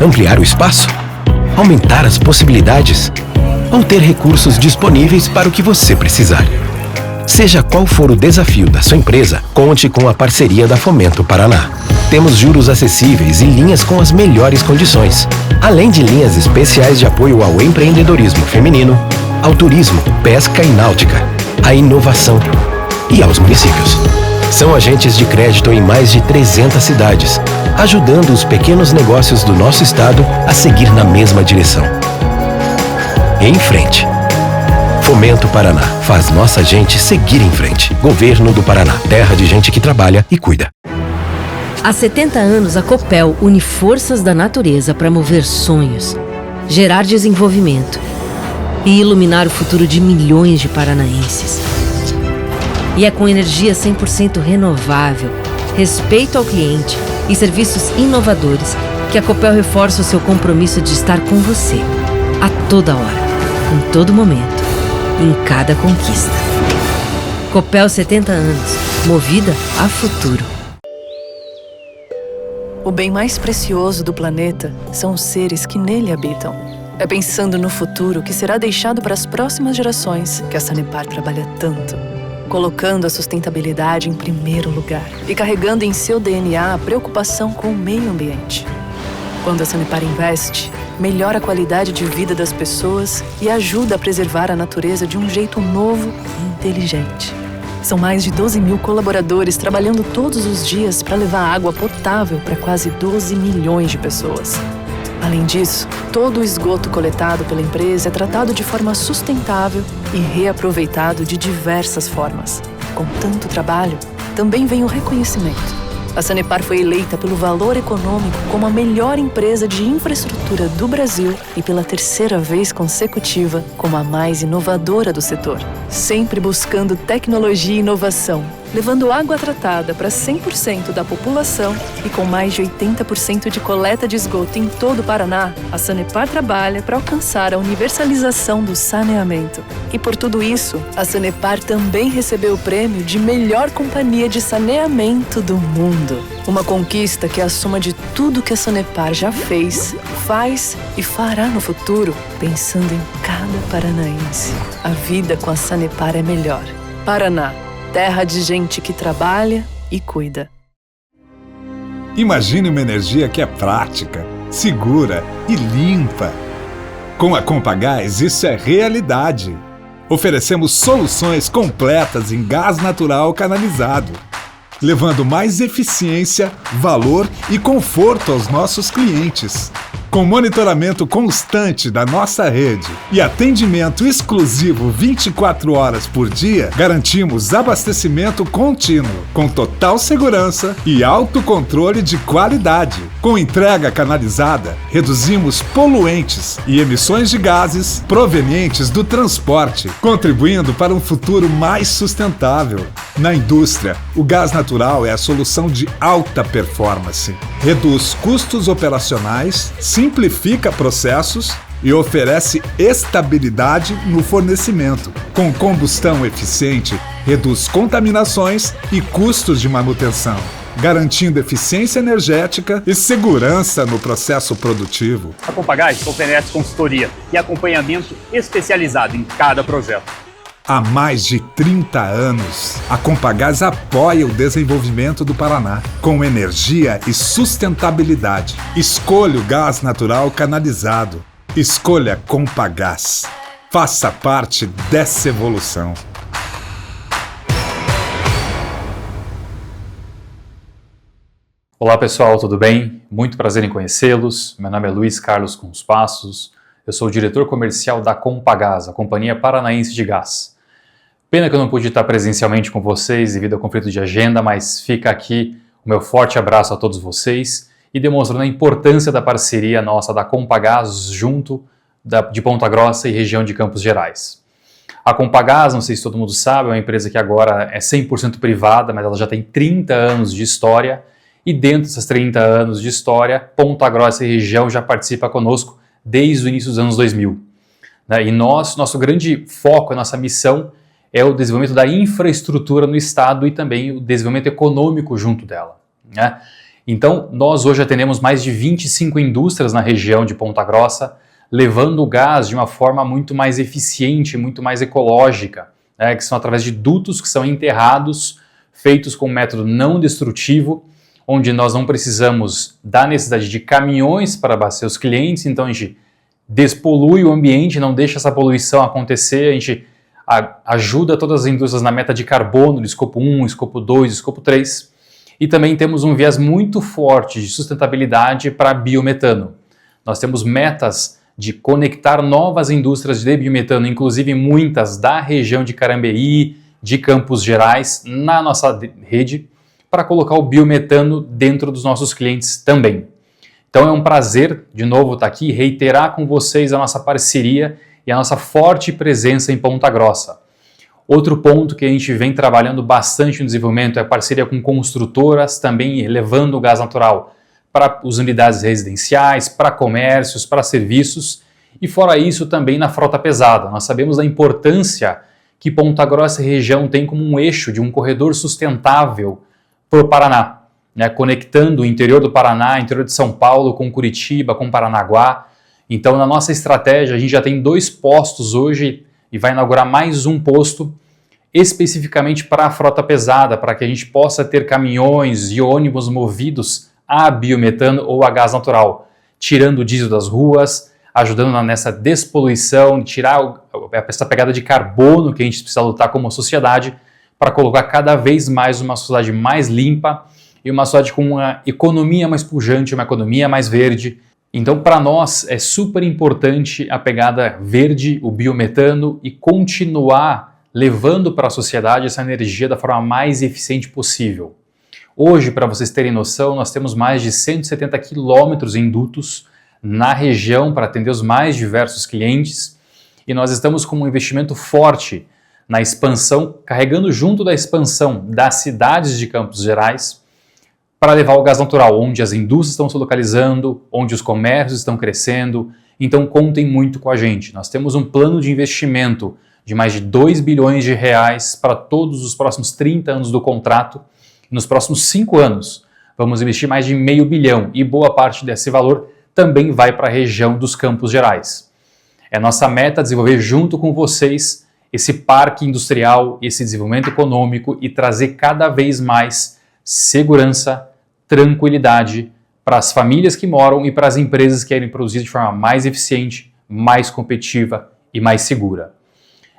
Ampliar o espaço? Aumentar as possibilidades? Ou ter recursos disponíveis para o que você precisar? Seja qual for o desafio da sua empresa, conte com a parceria da Fomento Paraná. Temos juros acessíveis e linhas com as melhores condições, além de linhas especiais de apoio ao empreendedorismo feminino, ao turismo, pesca e náutica, à inovação e aos municípios. São agentes de crédito em mais de 300 cidades, ajudando os pequenos negócios do nosso estado a seguir na mesma direção. Em frente. Fomento Paraná. Faz nossa gente seguir em frente. Governo do Paraná. Terra de gente que trabalha e cuida. Há 70 anos, a Copel une forças da natureza para mover sonhos, gerar desenvolvimento e iluminar o futuro de milhões de paranaenses. E é com energia 100% renovável, respeito ao cliente e serviços inovadores que a Copel reforça o seu compromisso de estar com você, a toda hora, em todo momento, em cada conquista. Copel 70 anos, movida a futuro. O bem mais precioso do planeta são os seres que nele habitam. É pensando no futuro que será deixado para as próximas gerações que a Sanepar trabalha tanto, colocando a sustentabilidade em primeiro lugar e carregando em seu DNA a preocupação com o meio ambiente. Quando a Sanepar investe, melhora a qualidade de vida das pessoas e ajuda a preservar a natureza de um jeito novo e inteligente. São mais de 12 mil colaboradores trabalhando todos os dias para levar água potável para quase 12 milhões de pessoas. Além disso, todo o esgoto coletado pela empresa é tratado de forma sustentável e reaproveitado de diversas formas. Com tanto trabalho, também vem o reconhecimento. A Sanepar foi eleita pelo Valor Econômico como a melhor empresa de infraestrutura do Brasil e pela terceira vez consecutiva como a mais inovadora do setor. Sempre buscando tecnologia e inovação, levando água tratada para 100% da população e com mais de 80% de coleta de esgoto em todo o Paraná, a Sanepar trabalha para alcançar a universalização do saneamento. E por tudo isso, a Sanepar também recebeu o prêmio de melhor companhia de saneamento do mundo. Uma conquista que é a soma de tudo que a Sanepar já fez, faz e fará no futuro, pensando em cada paranaense. A vida com a Sanepar é melhor. Paraná. Terra de gente que trabalha e cuida. Imagine uma energia que é prática, segura e limpa. Com a Compagás, isso é realidade. Oferecemos soluções completas em gás natural canalizado, levando mais eficiência, valor e conforto aos nossos clientes. Com monitoramento constante da nossa rede e atendimento exclusivo 24 horas por dia, garantimos abastecimento contínuo, com total segurança e autocontrole de qualidade. Com entrega canalizada, reduzimos poluentes e emissões de gases provenientes do transporte, contribuindo para um futuro mais sustentável. Na indústria, o gás natural é a solução de alta performance. Reduz custos operacionais, simplifica processos e oferece estabilidade no fornecimento. Com combustão eficiente, reduz contaminações e custos de manutenção, garantindo eficiência energética e segurança no processo produtivo. A Compagás oferece consultoria e acompanhamento especializado em cada projeto. Há mais de 30 anos, a Compagás apoia o desenvolvimento do Paraná com energia e sustentabilidade. Escolha o gás natural canalizado. Escolha Compagás. Faça parte dessa evolução. Olá pessoal, tudo bem? Muito prazer em conhecê-los. Meu nome é Luiz Carlos Conspassos. Eu sou o diretor comercial da Compagás, a Companhia Paranaense de Gás. Pena que eu não pude estar presencialmente com vocês devido ao conflito de agenda, mas fica aqui o meu forte abraço a todos vocês e demonstrando a importância da parceria nossa da Compagás junto de Ponta Grossa e região de Campos Gerais. A Compagás, não sei se todo mundo sabe, é uma empresa que agora é 100% privada, mas ela já tem 30 anos de história e dentro desses 30 anos de história, Ponta Grossa e região já participa conosco desde o início dos anos 2000. E nosso grande foco, a nossa missão é o desenvolvimento da infraestrutura no estado e também o desenvolvimento econômico junto dela. Então, nós hoje atendemos mais de 25 indústrias na região de Ponta Grossa, levando o gás de uma forma muito mais eficiente, muito mais ecológica, né, que são através de dutos que são enterrados, feitos com um método não destrutivo, onde nós não precisamos da necessidade de caminhões para abastecer os clientes, então a gente despolui o ambiente, não deixa essa poluição acontecer, a gente ajuda todas as indústrias na meta de carbono, do escopo 1, escopo 2, escopo 3, e também temos um viés muito forte de sustentabilidade para biometano. Nós temos metas de conectar novas indústrias de biometano, inclusive muitas da região de Carambeí, de Campos Gerais, na nossa rede, para colocar o biometano dentro dos nossos clientes também. Então é um prazer, de novo, estar aqui e reiterar com vocês a nossa parceria e a nossa forte presença em Ponta Grossa. Outro ponto que a gente vem trabalhando bastante no desenvolvimento é a parceria com construtoras, também levando o gás natural para as unidades residenciais, para comércios, para serviços e fora isso também na frota pesada. Nós sabemos da importância que Ponta Grossa e região tem como um eixo de um corredor sustentável para o Paraná, né, conectando o interior do Paraná, interior de São Paulo com Curitiba, com Paranaguá. Então na nossa estratégia a gente já tem 2 postos hoje e vai inaugurar mais um posto especificamente para a frota pesada, para que a gente possa ter caminhões e ônibus movidos a biometano ou a gás natural, tirando o diesel das ruas, ajudando nessa despoluição, tirar essa pegada de carbono que a gente precisa lutar como sociedade para colocar cada vez mais uma sociedade mais limpa e uma sociedade com uma economia mais pujante, uma economia mais verde. Então, para nós, é super importante a pegada verde, o biometano e continuar levando para a sociedade essa energia da forma mais eficiente possível. Hoje, para vocês terem noção, nós temos mais de 170 quilômetros em dutos na região para atender os mais diversos clientes e nós estamos com um investimento forte na expansão, carregando junto da expansão das cidades de Campos Gerais para levar o gás natural, onde as indústrias estão se localizando, onde os comércios estão crescendo. Então contem muito com a gente. Nós temos um plano de investimento de mais de 2 bilhões de reais para todos os próximos 30 anos do contrato. Nos próximos 5 anos, vamos investir mais de $500 milhão e boa parte desse valor também vai para a região dos Campos Gerais. É nossa meta desenvolver junto com vocês esse parque industrial, esse desenvolvimento econômico e trazer cada vez mais segurança, tranquilidade para as famílias que moram e para as empresas que querem produzir de forma mais eficiente, mais competitiva e mais segura.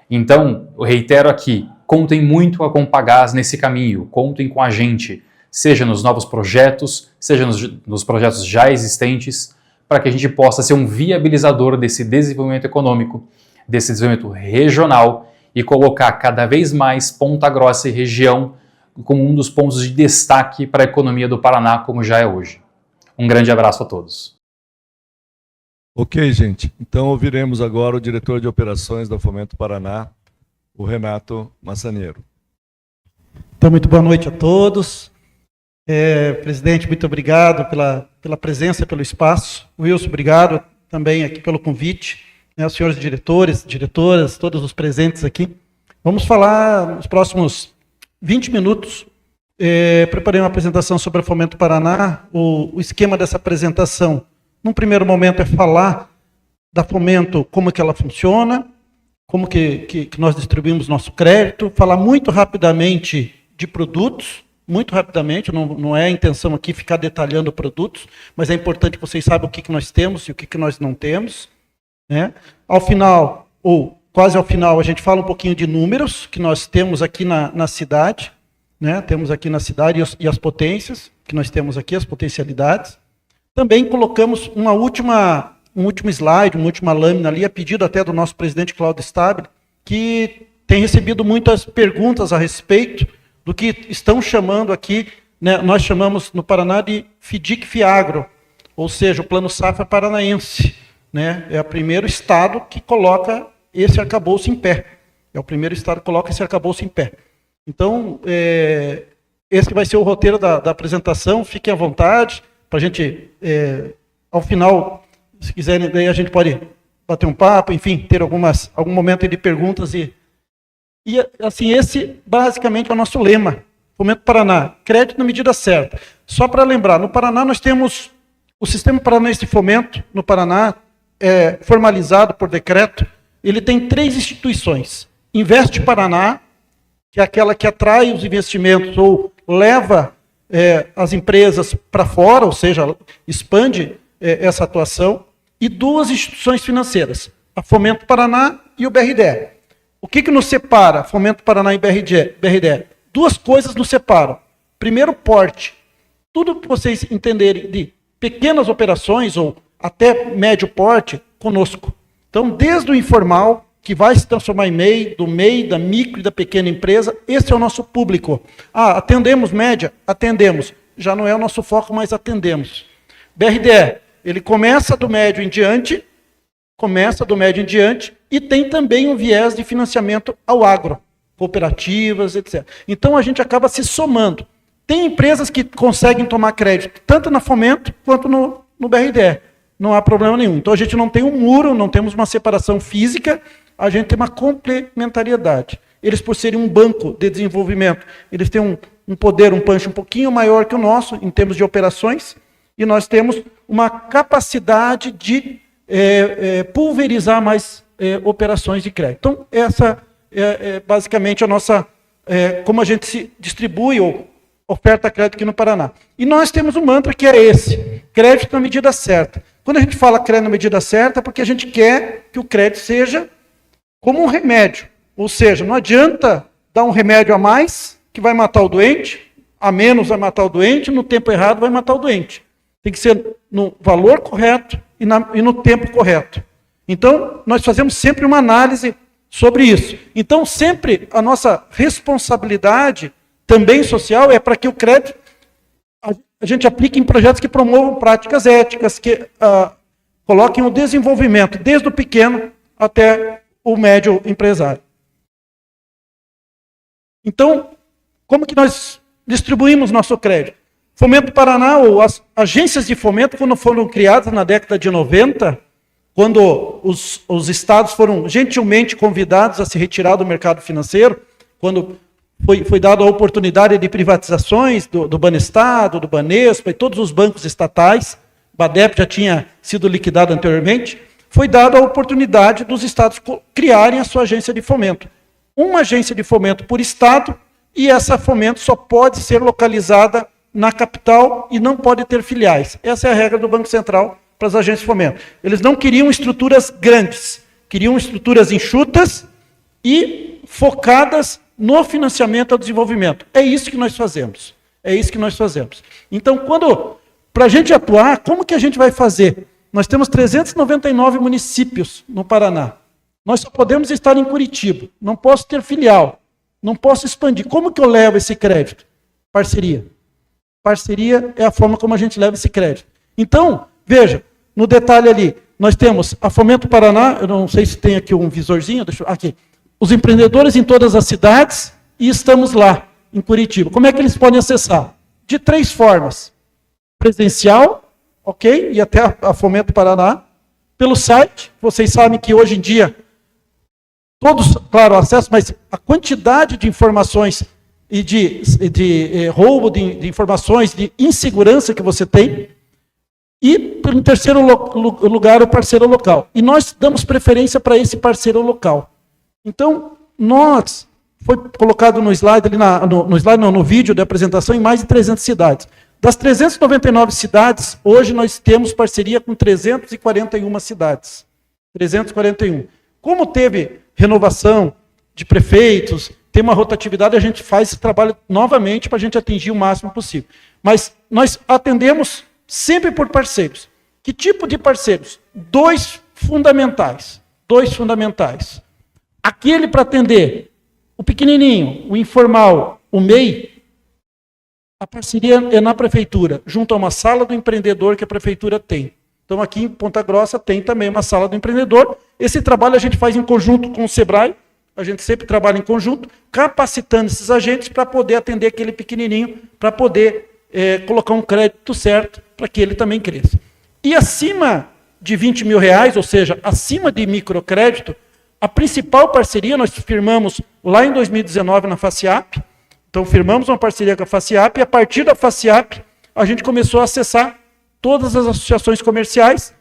Então, eu reitero aqui, contem muito com a Compagás nesse caminho, contem com a gente, seja nos novos projetos, seja nos projetos já existentes, para que a gente possa ser um viabilizador desse desenvolvimento econômico, desse desenvolvimento regional e colocar cada vez mais Ponta Grossa e região como um dos pontos de destaque para a economia do Paraná, como já é hoje. Um grande abraço a todos. Ok, gente. Então ouviremos agora o diretor de operações da Fomento Paraná, o Renato Massaneiro. Então, muito boa noite a todos. Presidente, muito obrigado pela presença, pelo espaço. Wilson, obrigado também aqui pelo convite. Os senhores diretores, diretoras, todos os presentes aqui. Vamos falar nos próximos 20 minutos. Preparei uma apresentação sobre a Fomento Paraná. O esquema dessa apresentação, num primeiro momento, é falar da Fomento, como que ela funciona, como que nós distribuímos nosso crédito, falar muito rapidamente de produtos, muito rapidamente, não é a intenção aqui ficar detalhando produtos, mas é importante que vocês saibam o que nós temos e o que nós não temos. Né? Ao final, ou quase ao final, a gente fala um pouquinho de números que nós temos aqui na cidade, né? Temos aqui na cidade e as potências que nós temos aqui, as potencialidades. Também colocamos um último slide, uma última lâmina ali, a pedido até do nosso presidente Cláudio Stabile, que tem recebido muitas perguntas a respeito do que estão chamando aqui, né? Nós chamamos no Paraná de FIDIC-FIAGRO, ou seja, o Plano Safra Paranaense. Né? É o primeiro estado que coloca esse arcabouço em pé. É o primeiro estado que coloca esse arcabouço em pé. Então, esse vai ser o roteiro da apresentação. Fiquem à vontade para a gente, ao final, se quiserem, daí a gente pode bater um papo, enfim, ter algum momento de perguntas. E assim, esse basicamente é o nosso lema. Fomento Paraná, crédito na medida certa. Só para lembrar, no Paraná nós temos o Sistema Paranaense de Fomento, no Paraná, formalizado por decreto, ele tem 3 instituições. Investe Paraná, que é aquela que atrai os investimentos ou leva as empresas para fora, ou seja, expande essa atuação, e 2 instituições financeiras, a Fomento Paraná e o BRDE. O que nos separa, Fomento Paraná e BRDE? 2 coisas nos separam. Primeiro, porte. Tudo que vocês entenderem de pequenas operações ou até médio porte, conosco. Então, desde o informal, que vai se transformar em MEI, do MEI, da micro e da pequena empresa, esse é o nosso público. Atendemos média? Atendemos. Já não é o nosso foco, mas atendemos. BRDE, ele começa do médio em diante, e tem também um viés de financiamento ao agro, cooperativas, etc. Então, a gente acaba se somando. Tem empresas que conseguem tomar crédito, tanto na Fomento quanto no BRDE. Não há problema nenhum. Então, a gente não tem um muro, não temos uma separação física, a gente tem uma complementariedade. Eles, por serem um banco de desenvolvimento, eles têm um poder, um punch um pouquinho maior que o nosso, em termos de operações, e nós temos uma capacidade de pulverizar mais operações de crédito. Então, essa é basicamente a nossa, como a gente se distribui ou oferta crédito aqui no Paraná. E nós temos um mantra que é esse, crédito na medida certa. Quando a gente fala crédito na medida certa, é porque a gente quer que o crédito seja como um remédio. Ou seja, não adianta dar um remédio a mais, que vai matar o doente, a menos vai matar o doente, no tempo errado vai matar o doente. Tem que ser no valor correto e no tempo correto. Então, nós fazemos sempre uma análise sobre isso. Então, sempre a nossa responsabilidade, também social, é para que o crédito a gente aplique em projetos que promovam práticas éticas, que coloquem o desenvolvimento, desde o pequeno até o médio empresário. Então, como que nós distribuímos nosso crédito? Fomento Paraná, ou as agências de fomento, quando foram criadas na década de 90, quando os estados foram gentilmente convidados a se retirar do mercado financeiro, quando foi dada a oportunidade de privatizações do Banestado, do Banespa e todos os bancos estatais, Badep já tinha sido liquidado anteriormente, foi dada a oportunidade dos estados criarem a sua agência de fomento. Uma agência de fomento por estado, e essa fomento só pode ser localizada na capital e não pode ter filiais. Essa é a regra do Banco Central para as agências de fomento. Eles não queriam estruturas grandes, queriam estruturas enxutas e focadas no financiamento ao desenvolvimento. É isso que nós fazemos. É isso que nós fazemos. Então, para a gente atuar, como que a gente vai fazer? Nós temos 399 municípios no Paraná. Nós só podemos estar em Curitiba. Não posso ter filial. Não posso expandir. Como que eu levo esse crédito? Parceria. Parceria é a forma como a gente leva esse crédito. Então, veja, no detalhe ali, nós temos a Fomento Paraná, eu não sei se tem aqui um visorzinho, aqui. Os empreendedores em todas as cidades, e estamos lá, em Curitiba. Como é que eles podem acessar? De 3 formas. Presencial, ok? E até a Fomento Paraná. Pelo site, vocês sabem que hoje em dia, todos, claro, acesso, mas a quantidade de informações e de roubo de informações, de insegurança que você tem. E, em terceiro lugar, o parceiro local. E nós damos preferência para esse parceiro local. Então, foi colocado no slide, no vídeo de apresentação, em mais de 300 cidades. Das 399 cidades, hoje nós temos parceria com 341 cidades. 341. Como teve renovação de prefeitos, tem uma rotatividade, a gente faz esse trabalho novamente para a gente atingir o máximo possível. Mas nós atendemos sempre por parceiros. Que tipo de parceiros? 2 fundamentais. 2 fundamentais. Aquele para atender o pequenininho, o informal, o MEI, a parceria é na prefeitura, junto a uma sala do empreendedor que a prefeitura tem. Então, aqui em Ponta Grossa tem também uma sala do empreendedor. Esse trabalho a gente faz em conjunto com o Sebrae, a gente sempre trabalha em conjunto, capacitando esses agentes para poder atender aquele pequenininho, para poder colocar um crédito certo para que ele também cresça. E acima de R$20 mil, ou seja, acima de microcrédito, a principal parceria nós firmamos lá em 2019 na FACIAP, Então, firmamos uma parceria com a FACIAP, e a partir da FACIAP, a gente começou a acessar todas as associações comerciais,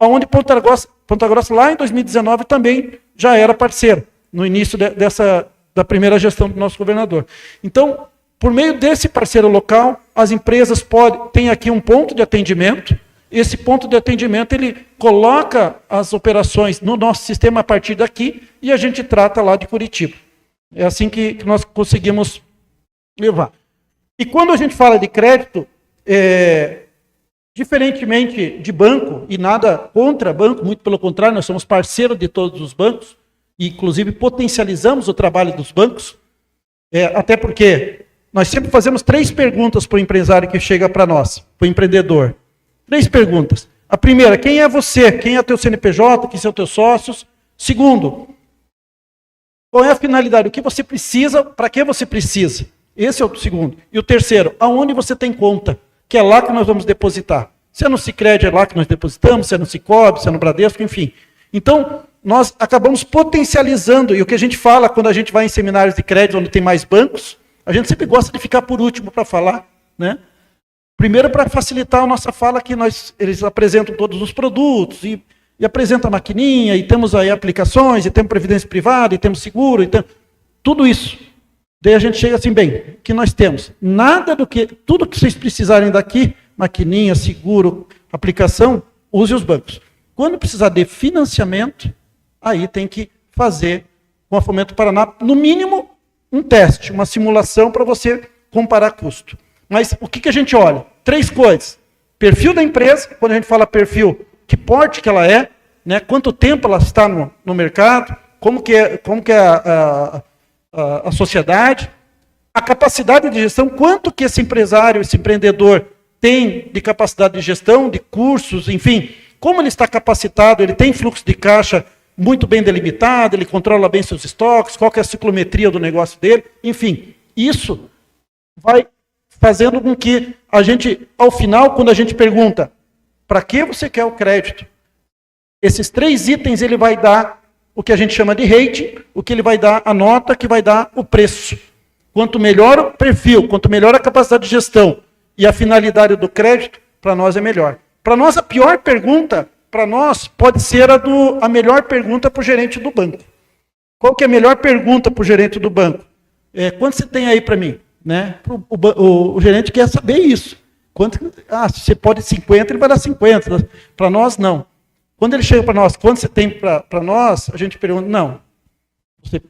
onde Ponta Grossa, lá em 2019, também já era parceiro, no início da primeira gestão do nosso governador. Então, por meio desse parceiro local, as empresas têm aqui um ponto de atendimento. Esse ponto de atendimento, ele coloca as operações no nosso sistema a partir daqui e a gente trata lá de Curitiba. É assim que nós conseguimos levar. E quando a gente fala de crédito, diferentemente de banco, e nada contra banco, muito pelo contrário, nós somos parceiros de todos os bancos, e inclusive potencializamos o trabalho dos bancos, até porque nós sempre fazemos 3 perguntas para o empresário que chega para nós, para o empreendedor. 3 perguntas. A primeira, quem é você? Quem é o teu CNPJ? Quem são os teus sócios? Segundo, qual é a finalidade? O que você precisa? Para que você precisa? Esse é o segundo. E o terceiro, aonde você tem conta? Que é lá que nós vamos depositar. Se é no Sicredi, é lá que nós depositamos, se é no Cicobi, se é no Bradesco, enfim. Então, nós acabamos potencializando, e o que a gente fala quando a gente vai em seminários de crédito onde tem mais bancos, a gente sempre gosta de ficar por último para falar, né? Primeiro, para facilitar a nossa fala, que eles apresentam todos os produtos, e apresentam a maquininha, e temos aí aplicações, e temos previdência privada, e temos seguro, e tudo isso. Daí a gente chega assim, bem, o que nós temos? Tudo que vocês precisarem daqui, maquininha, seguro, aplicação, use os bancos. Quando precisar de financiamento, aí tem que fazer com a Fomento Paraná, no mínimo, um teste, uma simulação para você comparar custo. Mas o que a gente olha? 3 coisas. Perfil da empresa, quando a gente fala perfil, que porte que ela é, né? Quanto tempo ela está no mercado, como que é a sociedade, a capacidade de gestão, quanto que esse empresário, esse empreendedor tem de capacidade de gestão, de cursos, enfim, como ele está capacitado, ele tem fluxo de caixa muito bem delimitado, ele controla bem seus estoques, qual que é a ciclometria do negócio dele, enfim, isso vai fazendo com que a gente, ao final, quando a gente pergunta, para que você quer o crédito? Esses 3 itens ele vai dar o que a gente chama de rating, o que ele vai dar a nota, que vai dar o preço. Quanto melhor o perfil, quanto melhor a capacidade de gestão e a finalidade do crédito, para nós é melhor. Para nós, a pior pergunta, para nós, pode ser a melhor pergunta para o gerente do banco. Qual que é a melhor pergunta para o gerente do banco? Quanto você tem aí para mim? Né? O gerente quer saber isso. Se você pode 50, ele vai dar 50. Para nós, não. Quando ele chega para nós, quanto você tem para nós, a gente pergunta, não. Você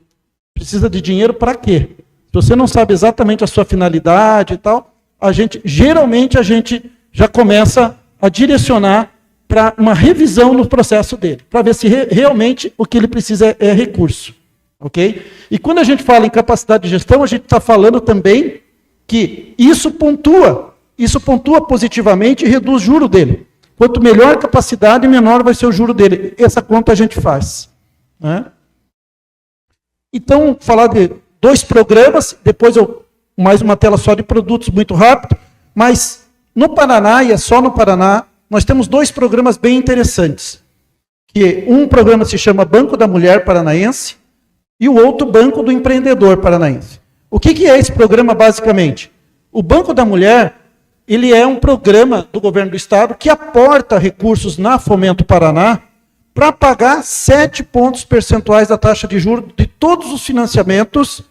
precisa de dinheiro para quê? Se você não sabe exatamente a sua finalidade e tal, geralmente a gente já começa a direcionar para uma revisão no processo dele, para ver se realmente o que ele precisa é recurso. Ok? E quando a gente fala em capacidade de gestão, a gente está falando também que isso pontua positivamente e reduz o juro dele. Quanto melhor a capacidade, menor vai ser o juro dele. Essa conta a gente faz. Né? Então, falar de 2 programas, depois mais uma tela só de produtos muito rápido, mas no Paraná, e é só no Paraná, nós temos 2 programas bem interessantes. Um programa se chama Banco da Mulher Paranaense e o outro Banco do Empreendedor Paranaense. O que é esse programa, basicamente? O Banco da Mulher, ele é um programa do governo do estado que aporta recursos na Fomento Paraná para pagar 7 pontos percentuais da taxa de juros de todos os financiamentos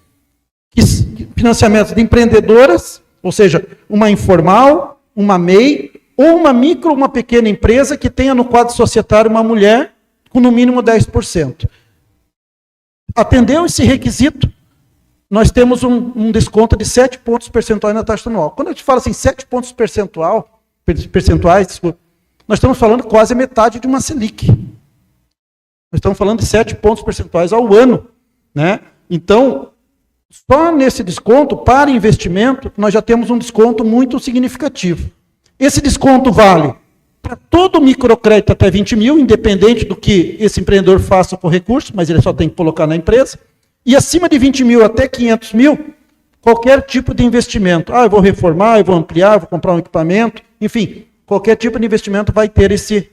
de empreendedoras, ou seja, uma informal, uma MEI, ou uma micro, uma pequena empresa que tenha no quadro societário uma mulher com no mínimo 10%. Atendeu esse requisito, nós temos um desconto de 7 pontos percentuais na taxa anual. Quando a gente fala assim, 7 pontos percentuais, desculpa, nós estamos falando quase metade de uma Selic. Nós estamos falando de 7 pontos percentuais ao ano. Né? Então, só nesse desconto, para investimento, nós já temos um desconto muito significativo. Esse desconto vale para todo microcrédito até 20 mil, independente do que esse empreendedor faça com recurso, mas ele só tem que colocar na empresa. E acima de 20 mil até 500 mil, qualquer tipo de investimento. Eu vou reformar, eu vou ampliar, eu vou comprar um equipamento, enfim, qualquer tipo de investimento vai ter esse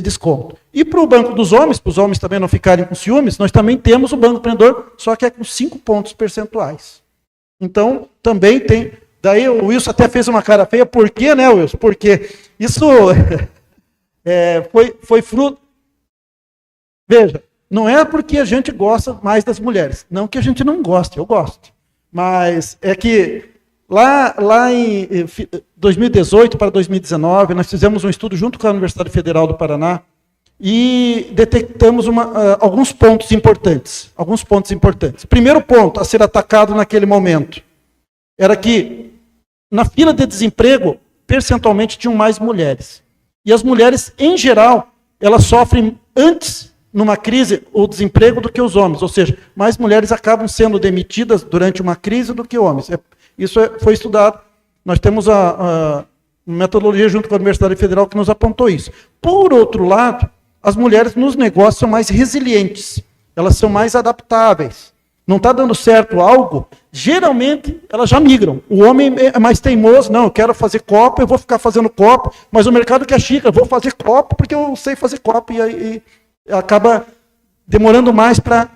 desconto. E para o Banco dos Homens, para os homens também não ficarem com ciúmes, nós também temos o Banco Empreendedor, só que é com 5 pontos percentuais. Então, também tem... Daí o Wilson até fez uma cara feia. Por quê, né, Wilson? Porque isso foi fruto... Veja, não é porque a gente gosta mais das mulheres. Não que a gente não goste, eu gosto. Mas é que lá em 2018 para 2019, nós fizemos um estudo junto com a Universidade Federal do Paraná e detectamos alguns pontos importantes. Primeiro ponto a ser atacado naquele momento era que na fila de desemprego, percentualmente, tinham mais mulheres. E as mulheres, em geral, elas sofrem antes, numa crise, o desemprego do que os homens. Ou seja, mais mulheres acabam sendo demitidas durante uma crise do que homens. Isso foi estudado. Nós temos a metodologia junto com a Universidade Federal que nos apontou isso. Por outro lado, as mulheres nos negócios são mais resilientes. Elas são mais adaptáveis. Não está dando certo algo, geralmente elas já migram. O homem é mais teimoso, não, eu quero fazer copo, eu vou ficar fazendo copo, mas o mercado quer xícara, eu vou fazer copo porque eu sei fazer copo, e acaba demorando mais para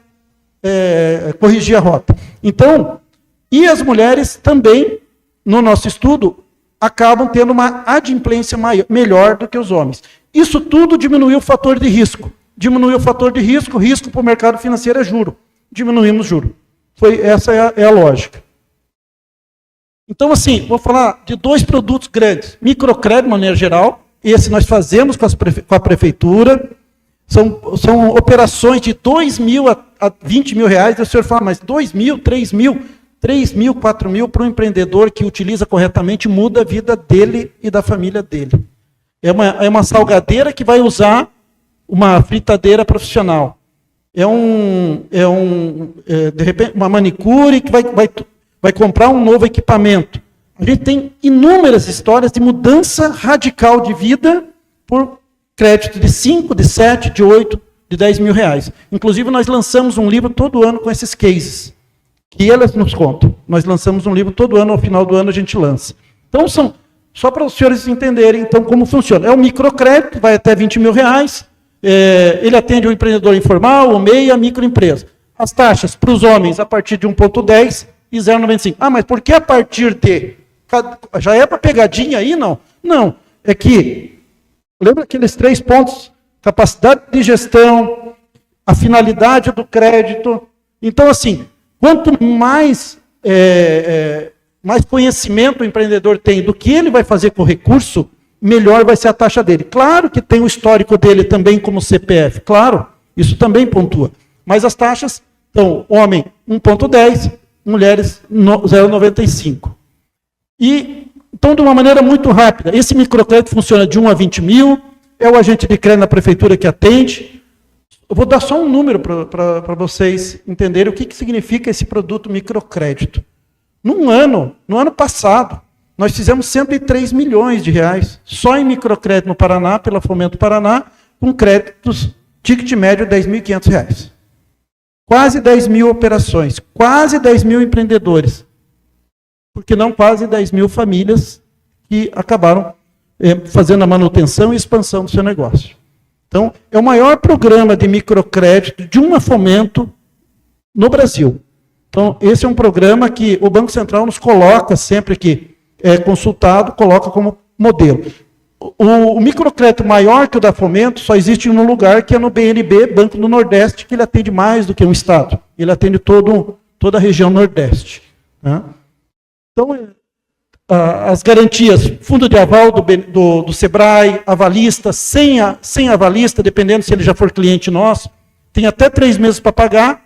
corrigir a rota. Então, e as mulheres também, no nosso estudo, acabam tendo uma adimplência melhor do que os homens. Isso tudo diminuiu o fator de risco. Risco para o mercado financeiro é juro. Diminuímos o juro. Essa é a lógica. Então, assim, vou falar de dois produtos grandes. Microcrédito, de maneira geral. Esse nós fazemos com a prefeitura. São operações de 2 mil a 20 mil reais. E o senhor fala, mas 2 mil, 3 mil, 4 mil para um empreendedor que utiliza corretamente, muda a vida dele e da família dele. É uma salgadeira que vai usar uma fritadeira profissional. De repente, uma manicure que vai comprar um novo equipamento. A gente tem inúmeras histórias de mudança radical de vida por crédito de 5, de 7, de 8, de 10 mil reais. Inclusive, nós lançamos um livro todo ano com esses cases, que elas nos contam. Nós lançamos um livro todo ano, ao final do ano a gente lança. Então, só para os senhores entenderem então, como funciona. É um microcrédito, vai até 20 mil reais. Ele atende o empreendedor informal, o MEI e a microempresa. As taxas para os homens a partir de 1,10 e 0,95. Ah, mas por que a partir de? Já é para pegadinha aí, não? Não, é que, lembra aqueles 3 pontos? Capacidade de gestão, a finalidade do crédito. Então, assim, quanto mais conhecimento o empreendedor tem do que ele vai fazer com o recurso, melhor vai ser a taxa dele. Claro que tem o histórico dele também como CPF, claro, isso também pontua. Mas as taxas são homem 1,10, mulheres 0,95. Então, de uma maneira muito rápida, esse microcrédito funciona de 1 a 20 mil, é o agente de crédito na prefeitura que atende. Eu vou dar só um número para vocês entenderem o que significa esse produto microcrédito. No ano passado, nós fizemos 103 milhões de reais, só em microcrédito no Paraná, pela Fomento Paraná, com créditos, ticket médio de R$10.500. Quase 10 mil operações, quase 10 mil empreendedores. Porque não quase 10 mil famílias que acabaram fazendo a manutenção e expansão do seu negócio. Então, é o maior programa de microcrédito de uma Fomento no Brasil. Então, esse é um programa que o Banco Central nos coloca sempre que é consultado, coloca como modelo. O microcrédito maior que o da Fomento só existe em um lugar, que é no BNB, Banco do Nordeste, que ele atende mais do que um estado. Ele atende toda a região Nordeste. Né? Então, as garantias, fundo de aval do Sebrae, avalista, sem avalista, dependendo se ele já for cliente nosso, tem até 3 meses para pagar,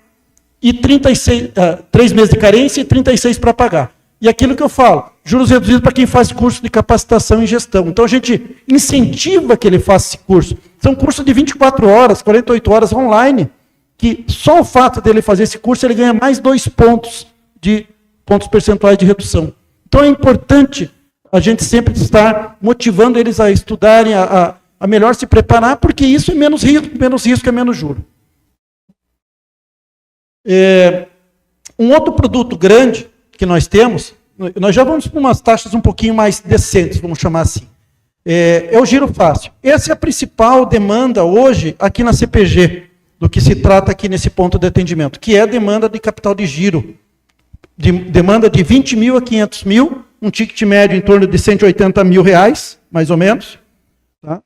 e 3 meses de carência e 36 para pagar. E aquilo que eu falo, juros reduzidos para quem faz curso de capacitação em gestão. Então, a gente incentiva que ele faça esse curso. São cursos de 24 horas, 48 horas online, que só o fato dele fazer esse curso, ele ganha mais 2 pontos percentuais de redução. Então, é importante a gente sempre estar motivando eles a estudarem, a melhor se preparar, porque isso é menos risco é menos juro. Um outro produto grande que nós temos, nós já vamos para umas taxas um pouquinho mais decentes, vamos chamar assim, é o giro fácil. Essa é a principal demanda hoje aqui na CPG, do que se trata aqui nesse ponto de atendimento, que é a demanda de capital de giro. demanda de 20 mil a 500 mil, um ticket médio em torno de 180 mil reais, mais ou menos. Tá?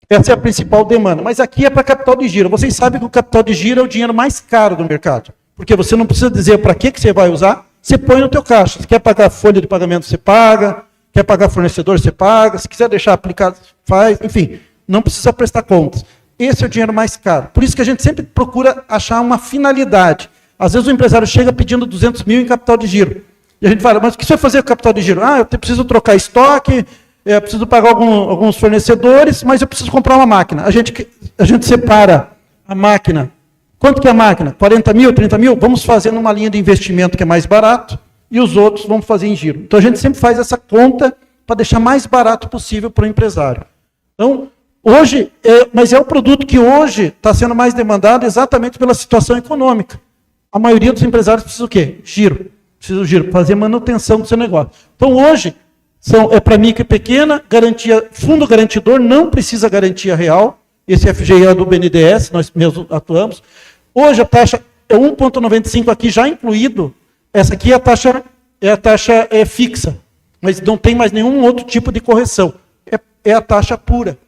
Essa é a principal demanda. Mas aqui é para capital de giro. Vocês sabem que o capital de giro é o dinheiro mais caro do mercado. Porque você não precisa dizer para que você vai usar, você põe no teu caixa. Se quer pagar folha de pagamento, você paga. Quer pagar fornecedor, você paga. Se quiser deixar aplicado, faz. Enfim, não precisa prestar contas. Esse é o dinheiro mais caro. Por isso que a gente sempre procura achar uma finalidade. Às vezes o empresário chega pedindo 200 mil em capital de giro. E a gente fala, mas o que você vai fazer com capital de giro? Eu preciso trocar estoque, eu preciso pagar alguns fornecedores, mas eu preciso comprar uma máquina. A gente separa a máquina. Quanto que é a máquina? 40 mil, 30 mil? Vamos fazer numa linha de investimento que é mais barato e os outros vamos fazer em giro. Então a gente sempre faz essa conta para deixar mais barato possível para o empresário. Então, hoje, mas é o produto que hoje está sendo mais demandado exatamente pela situação econômica. A maioria dos empresários precisa o quê? Giro. Precisa do giro, fazer manutenção do seu negócio. Então, hoje, é para micro e pequena, garantia, fundo garantidor, não precisa garantia real. Esse FGI é do BNDES, nós mesmos atuamos. Hoje, a taxa é 1,95 aqui já incluído. Essa aqui é a taxa fixa, mas não tem mais nenhum outro tipo de correção. É a taxa pura.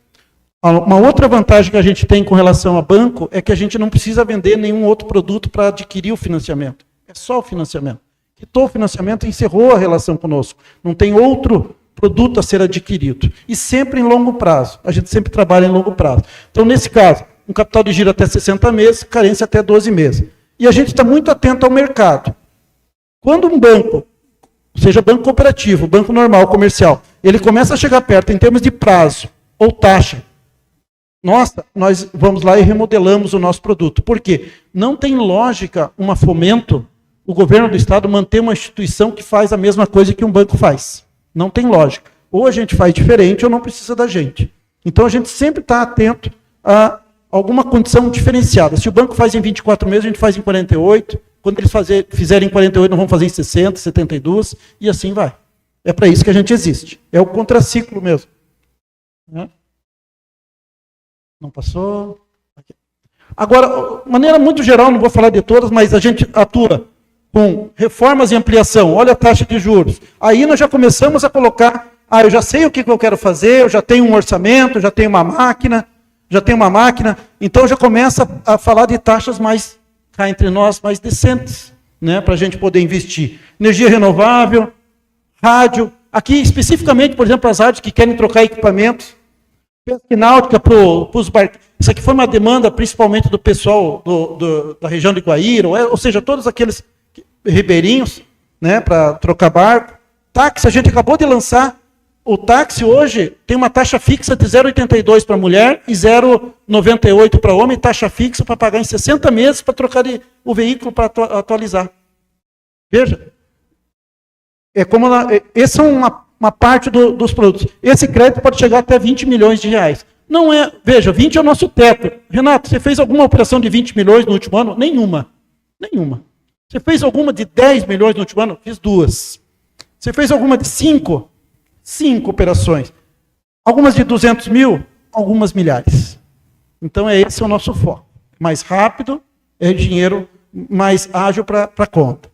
Uma outra vantagem que a gente tem com relação a banco é que a gente não precisa vender nenhum outro produto para adquirir o financiamento. É só o financiamento. Quitou o financiamento e encerrou a relação conosco. Não tem outro produto a ser adquirido. E sempre em longo prazo. A gente sempre trabalha em longo prazo. Então, nesse caso, um capital de giro até 60 meses, carência até 12 meses. E a gente está muito atento ao mercado. Quando um banco, seja banco cooperativo, banco normal, comercial, ele começa a chegar perto em termos de prazo ou taxa, nós vamos lá e remodelamos o nosso produto. Por quê? Não tem lógica uma Fomento, o governo do estado, manter uma instituição que faz a mesma coisa que um banco faz. Não tem lógica. Ou a gente faz diferente ou não precisa da gente. Então a gente sempre está atento a alguma condição diferenciada. Se o banco faz em 24 meses, a gente faz em 48. Quando eles fizerem em 48, nós vamos fazer em 60, 72, e assim vai. É para isso que a gente existe. É o contraciclo mesmo. Não passou. Agora, de maneira muito geral, não vou falar de todas, mas a gente atua com reformas e ampliação. Olha a taxa de juros. Aí nós já começamos a colocar, eu já sei o que eu quero fazer, eu já tenho um orçamento, eu já tenho uma máquina, então já começa a falar de taxas mais, cá entre nós, mais decentes, né, para a gente poder investir. Energia renovável, rádio, aqui especificamente, por exemplo, as rádios que querem trocar equipamentos, pesca náutica para os barcos. Isso aqui foi uma demanda principalmente do pessoal da região de Guaíra, ou seja, todos aqueles ribeirinhos, né, para trocar barco. Táxi, a gente acabou de lançar. O táxi hoje tem uma taxa fixa de 0,82 para mulher e 0,98 para homem, taxa fixa para pagar em 60 meses para trocar o veículo para atualizar. Veja. Essa é uma parte dos produtos. Esse crédito pode chegar até 20 milhões de reais. Não é, veja, 20 é o nosso teto. Renato, você fez alguma operação de 20 milhões no último ano? Nenhuma. Você fez alguma de 10 milhões no último ano? Fiz 2. Você fez alguma de 5? 5 operações. Algumas de 200 mil, algumas milhares. Então, esse é o nosso foco. Mais rápido, é dinheiro mais ágil para a conta.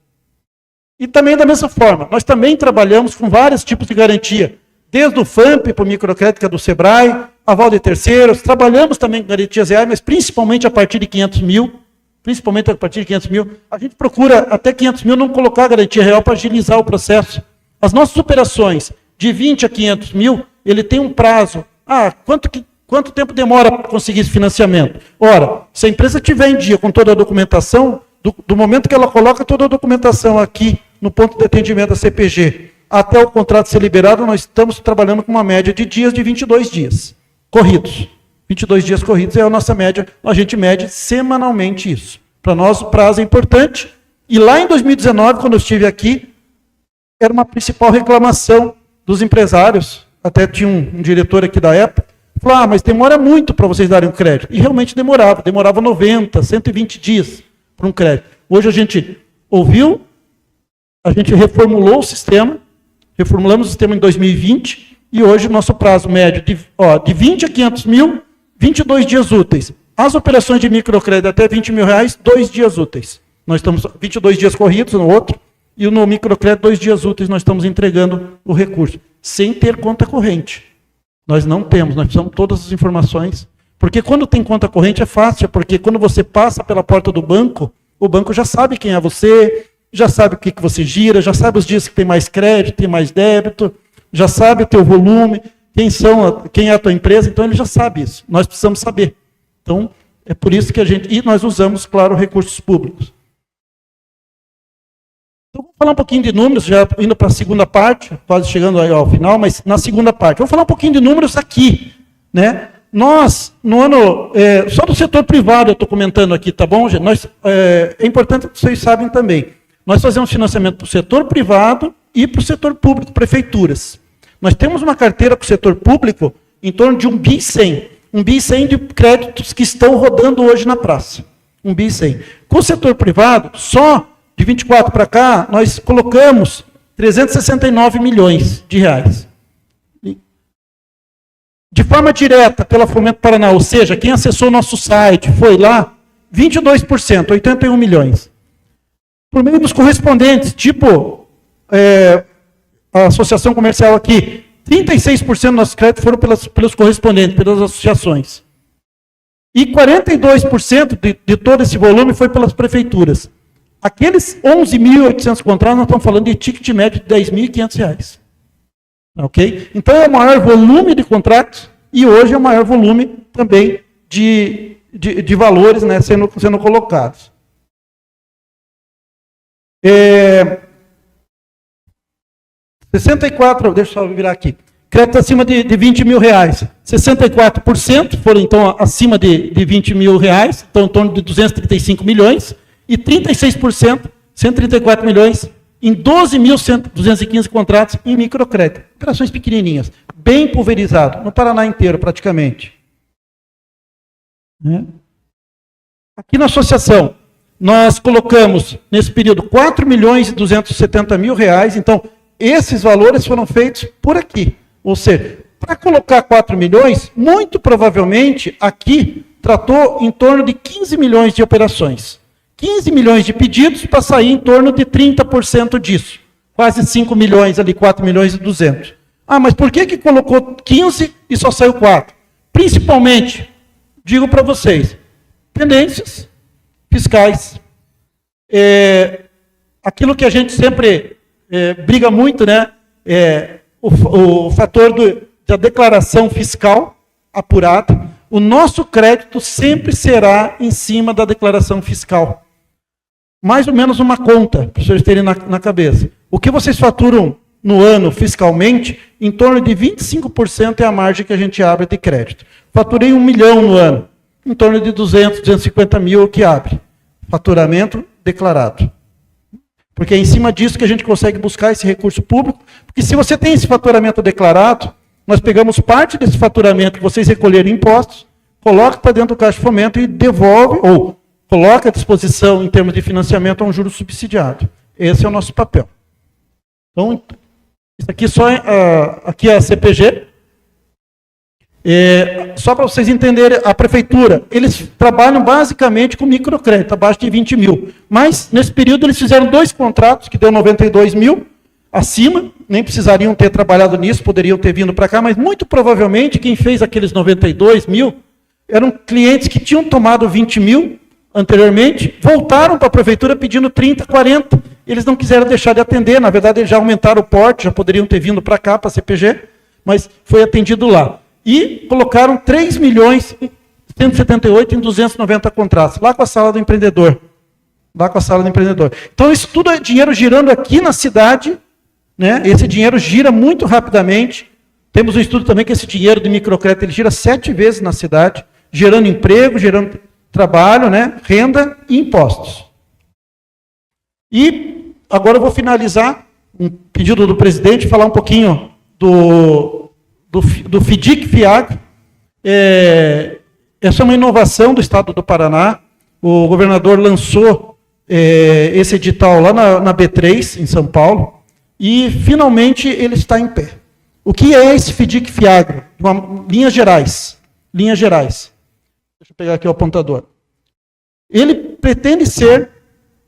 E também da mesma forma, nós também trabalhamos com vários tipos de garantia. Desde o FAMP para o microcrédito, que é do Sebrae, aval de terceiros, trabalhamos também com garantias reais, mas principalmente a partir de 500 mil. A gente procura até 500 mil não colocar garantia real para agilizar o processo. As nossas operações de 20 a 500 mil, ele tem um prazo. Quanto tempo demora para conseguir esse financiamento? Ora, se a empresa tiver em dia com toda a documentação, do momento que ela coloca toda a documentação aqui no ponto de atendimento da CPG, até o contrato ser liberado, nós estamos trabalhando com uma média de dias de 22 dias corridos. 22 dias corridos é a nossa média, a gente mede semanalmente isso. Para nós o prazo é importante. E lá em 2019, quando eu estive aqui, era uma principal reclamação dos empresários, até tinha um diretor aqui da época, falou, mas demora muito para vocês darem o crédito. E realmente demorava 90, 120 dias para um crédito. Hoje a gente ouviu, a gente reformulou o sistema, reformulamos o sistema em 2020, e hoje o nosso prazo médio de 20 a 500 mil, 22 dias úteis. As operações de microcrédito até 20 mil reais, 2 dias úteis. Nós estamos 22 dias corridos no outro, e no microcrédito 2 dias úteis nós estamos entregando o recurso, sem ter conta corrente. Nós não temos, nós precisamos de todas as informações, porque quando tem conta corrente é fácil, porque quando você passa pela porta do banco, o banco já sabe quem é você, já sabe o que você gira, já sabe os dias que tem mais crédito, tem mais débito, já sabe o teu volume, quem é a tua empresa, então ele já sabe isso. Nós precisamos saber. Então, é por isso que e nós usamos, claro, recursos públicos. Então, vou falar um pouquinho de números, já indo para a segunda parte, quase chegando aí ao final, mas na segunda parte. Vou falar um pouquinho de números aqui, né? Nós, no ano, só do setor privado eu estou comentando aqui, tá bom, gente? É importante que vocês sabem também. Nós fazemos financiamento para o setor privado e para o setor público, prefeituras. Nós temos uma carteira para o setor público em torno de 1 bi 100. 1 bi 100 de créditos que estão rodando hoje na praça. 1 bi 100. Com o setor privado, só de 24 para cá, nós colocamos 369 milhões de reais. De forma direta, pela Fomento Paraná, ou seja, quem acessou o nosso site, foi lá, 22%, 81 milhões. Por meio dos correspondentes, tipo a associação comercial aqui, 36% dos nossos créditos foram pelos correspondentes, pelas associações. E 42% de todo esse volume foi pelas prefeituras. Aqueles 11.800 contratos, nós estamos falando de ticket médio de R$10.500. Ok? Então é o maior volume de contratos e hoje é o maior volume também de valores, né, sendo colocados. 64, deixa eu só virar aqui. Crédito acima de R$20 mil. 64% foram, então, acima de R$20 mil, então, em torno de 235 milhões. E 36%, 134 milhões, em 12.215 contratos em microcrédito. Operações pequenininhas, bem pulverizado, no Paraná inteiro, praticamente. Aqui na associação, nós colocamos, nesse período, R$4.270.000. Então, esses valores foram feitos por aqui. Ou seja, para colocar 4 milhões, muito provavelmente, aqui, tratou em torno de 15 milhões de operações. 15 milhões de pedidos para sair em torno de 30% disso. Quase 5 milhões ali, 4 milhões e 200. Ah, mas por que colocou 15 e só saiu 4? Principalmente, digo para vocês, pendências fiscais. Aquilo que a gente sempre briga muito, né? O fator da declaração fiscal apurada. O nosso crédito sempre será em cima da declaração fiscal. Mais ou menos uma conta, para vocês terem na cabeça. O que vocês faturam no ano fiscalmente, em torno de 25% é a margem que a gente abre de crédito. Faturei 1 milhão no ano, em torno de 200, 250 mil que abre. Faturamento declarado. Porque é em cima disso que a gente consegue buscar esse recurso público, porque se você tem esse faturamento declarado, nós pegamos parte desse faturamento que vocês recolheram em impostos, coloca para dentro do Caixa de Fomento e devolve, ou coloca à disposição em termos de financiamento a um juro subsidiado. Esse é o nosso papel. Então, isso aqui aqui é a CPG. Só para vocês entenderem, a prefeitura, eles trabalham basicamente com microcrédito, abaixo de 20 mil. Mas, nesse período, eles fizeram 2 contratos, que deu 92 mil, acima, nem precisariam ter trabalhado nisso, poderiam ter vindo para cá, mas muito provavelmente quem fez aqueles 92 mil eram clientes que tinham tomado 20 mil anteriormente, voltaram para a prefeitura pedindo 30, 40. Eles não quiseram deixar de atender, na verdade eles já aumentaram o porte, já poderiam ter vindo para cá, para a CPG, mas foi atendido lá. E colocaram 3 milhões 178 em 290 contratos, lá com a sala do empreendedor. Então isso tudo é dinheiro girando aqui na cidade, né? Esse dinheiro gira muito rapidamente. Temos um estudo também que esse dinheiro de microcrédito ele gira 7 vezes na cidade, gerando emprego, gerando trabalho, né? Renda e impostos. E agora eu vou finalizar um pedido do presidente, falar um pouquinho do FIDIC-FIAG. Essa é uma inovação do Estado do Paraná. O governador lançou esse edital lá na B3, em São Paulo, e finalmente ele está em pé. O que é esse FIDIC-FIAGRO? Linhas gerais. Deixa eu pegar aqui o apontador. Ele pretende ser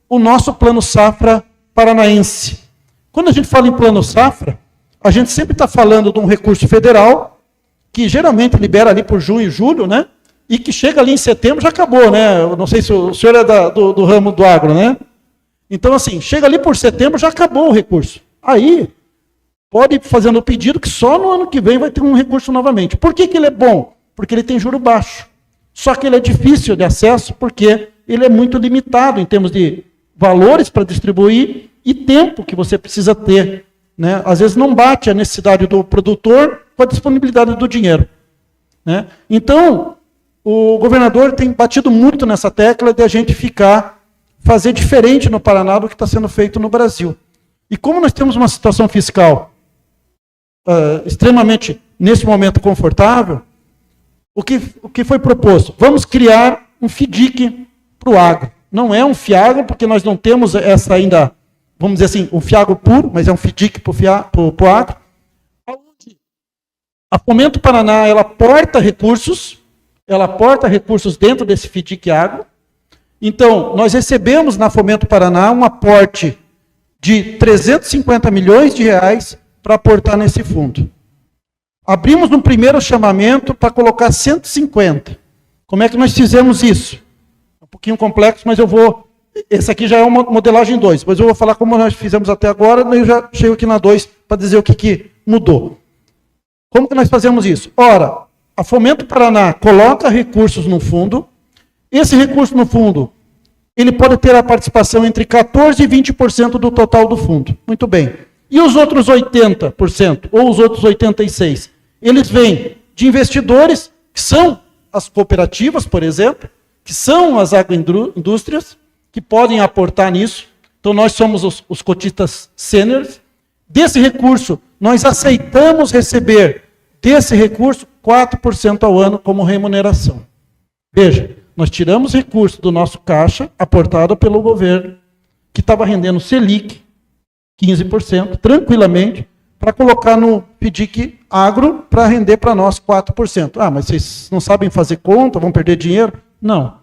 o nosso plano safra paranaense. Quando a gente fala em plano safra, a gente sempre está falando de um recurso federal, que geralmente libera ali por junho e julho, né? E que chega ali em setembro já acabou, né? Eu não sei se o senhor é do ramo do agro, né? Então, assim, chega ali por setembro, já acabou o recurso. Aí, pode ir fazendo o pedido que só no ano que vem vai ter um recurso novamente. Por que ele é bom? Porque ele tem juro baixo. Só que ele é difícil de acesso porque ele é muito limitado em termos de valores para distribuir e tempo que você precisa ter, né? Às vezes não bate a necessidade do produtor com a disponibilidade do dinheiro, né? Então, o governador tem batido muito nessa tecla de a gente fazer diferente no Paraná do que está sendo feito no Brasil. E como nós temos uma situação fiscal extremamente, nesse momento, confortável, o que foi proposto? Vamos criar um FDIC para o agro. Não é um FIAGRO, porque nós não temos essa ainda, vamos dizer assim, um FIAGRO puro, mas é um FDIC para o agro. A Fomento Paraná, ela aporta recursos dentro desse FDIC agro. Então, nós recebemos na Fomento Paraná um aporte de 350 milhões de reais para aportar nesse fundo. Abrimos um primeiro chamamento para colocar 150. Como é que nós fizemos isso? É um pouquinho complexo, mas eu vou... Esse aqui já é uma modelagem 2, mas eu vou falar como nós fizemos até agora, e eu já chego aqui na 2 para dizer o que mudou. Como que nós fazemos isso? Ora, a Fomento Paraná coloca recursos no fundo. Esse recurso no fundo, ele pode ter a participação entre 14% e 20% do total do fundo. Muito bem. E os outros 80%, ou os outros 86%? Eles vêm de investidores, que são as cooperativas, por exemplo, que são as agroindústrias, que podem aportar nisso. Então, nós somos os cotistas sêniores. Desse recurso, nós aceitamos receber desse recurso 4% ao ano como remuneração. Veja, nós tiramos recurso do nosso caixa, aportado pelo governo, que estava rendendo Selic, 15%, tranquilamente, para colocar no FDIC agro para render para nós 4%. Ah, mas vocês não sabem fazer conta, vão perder dinheiro? Não.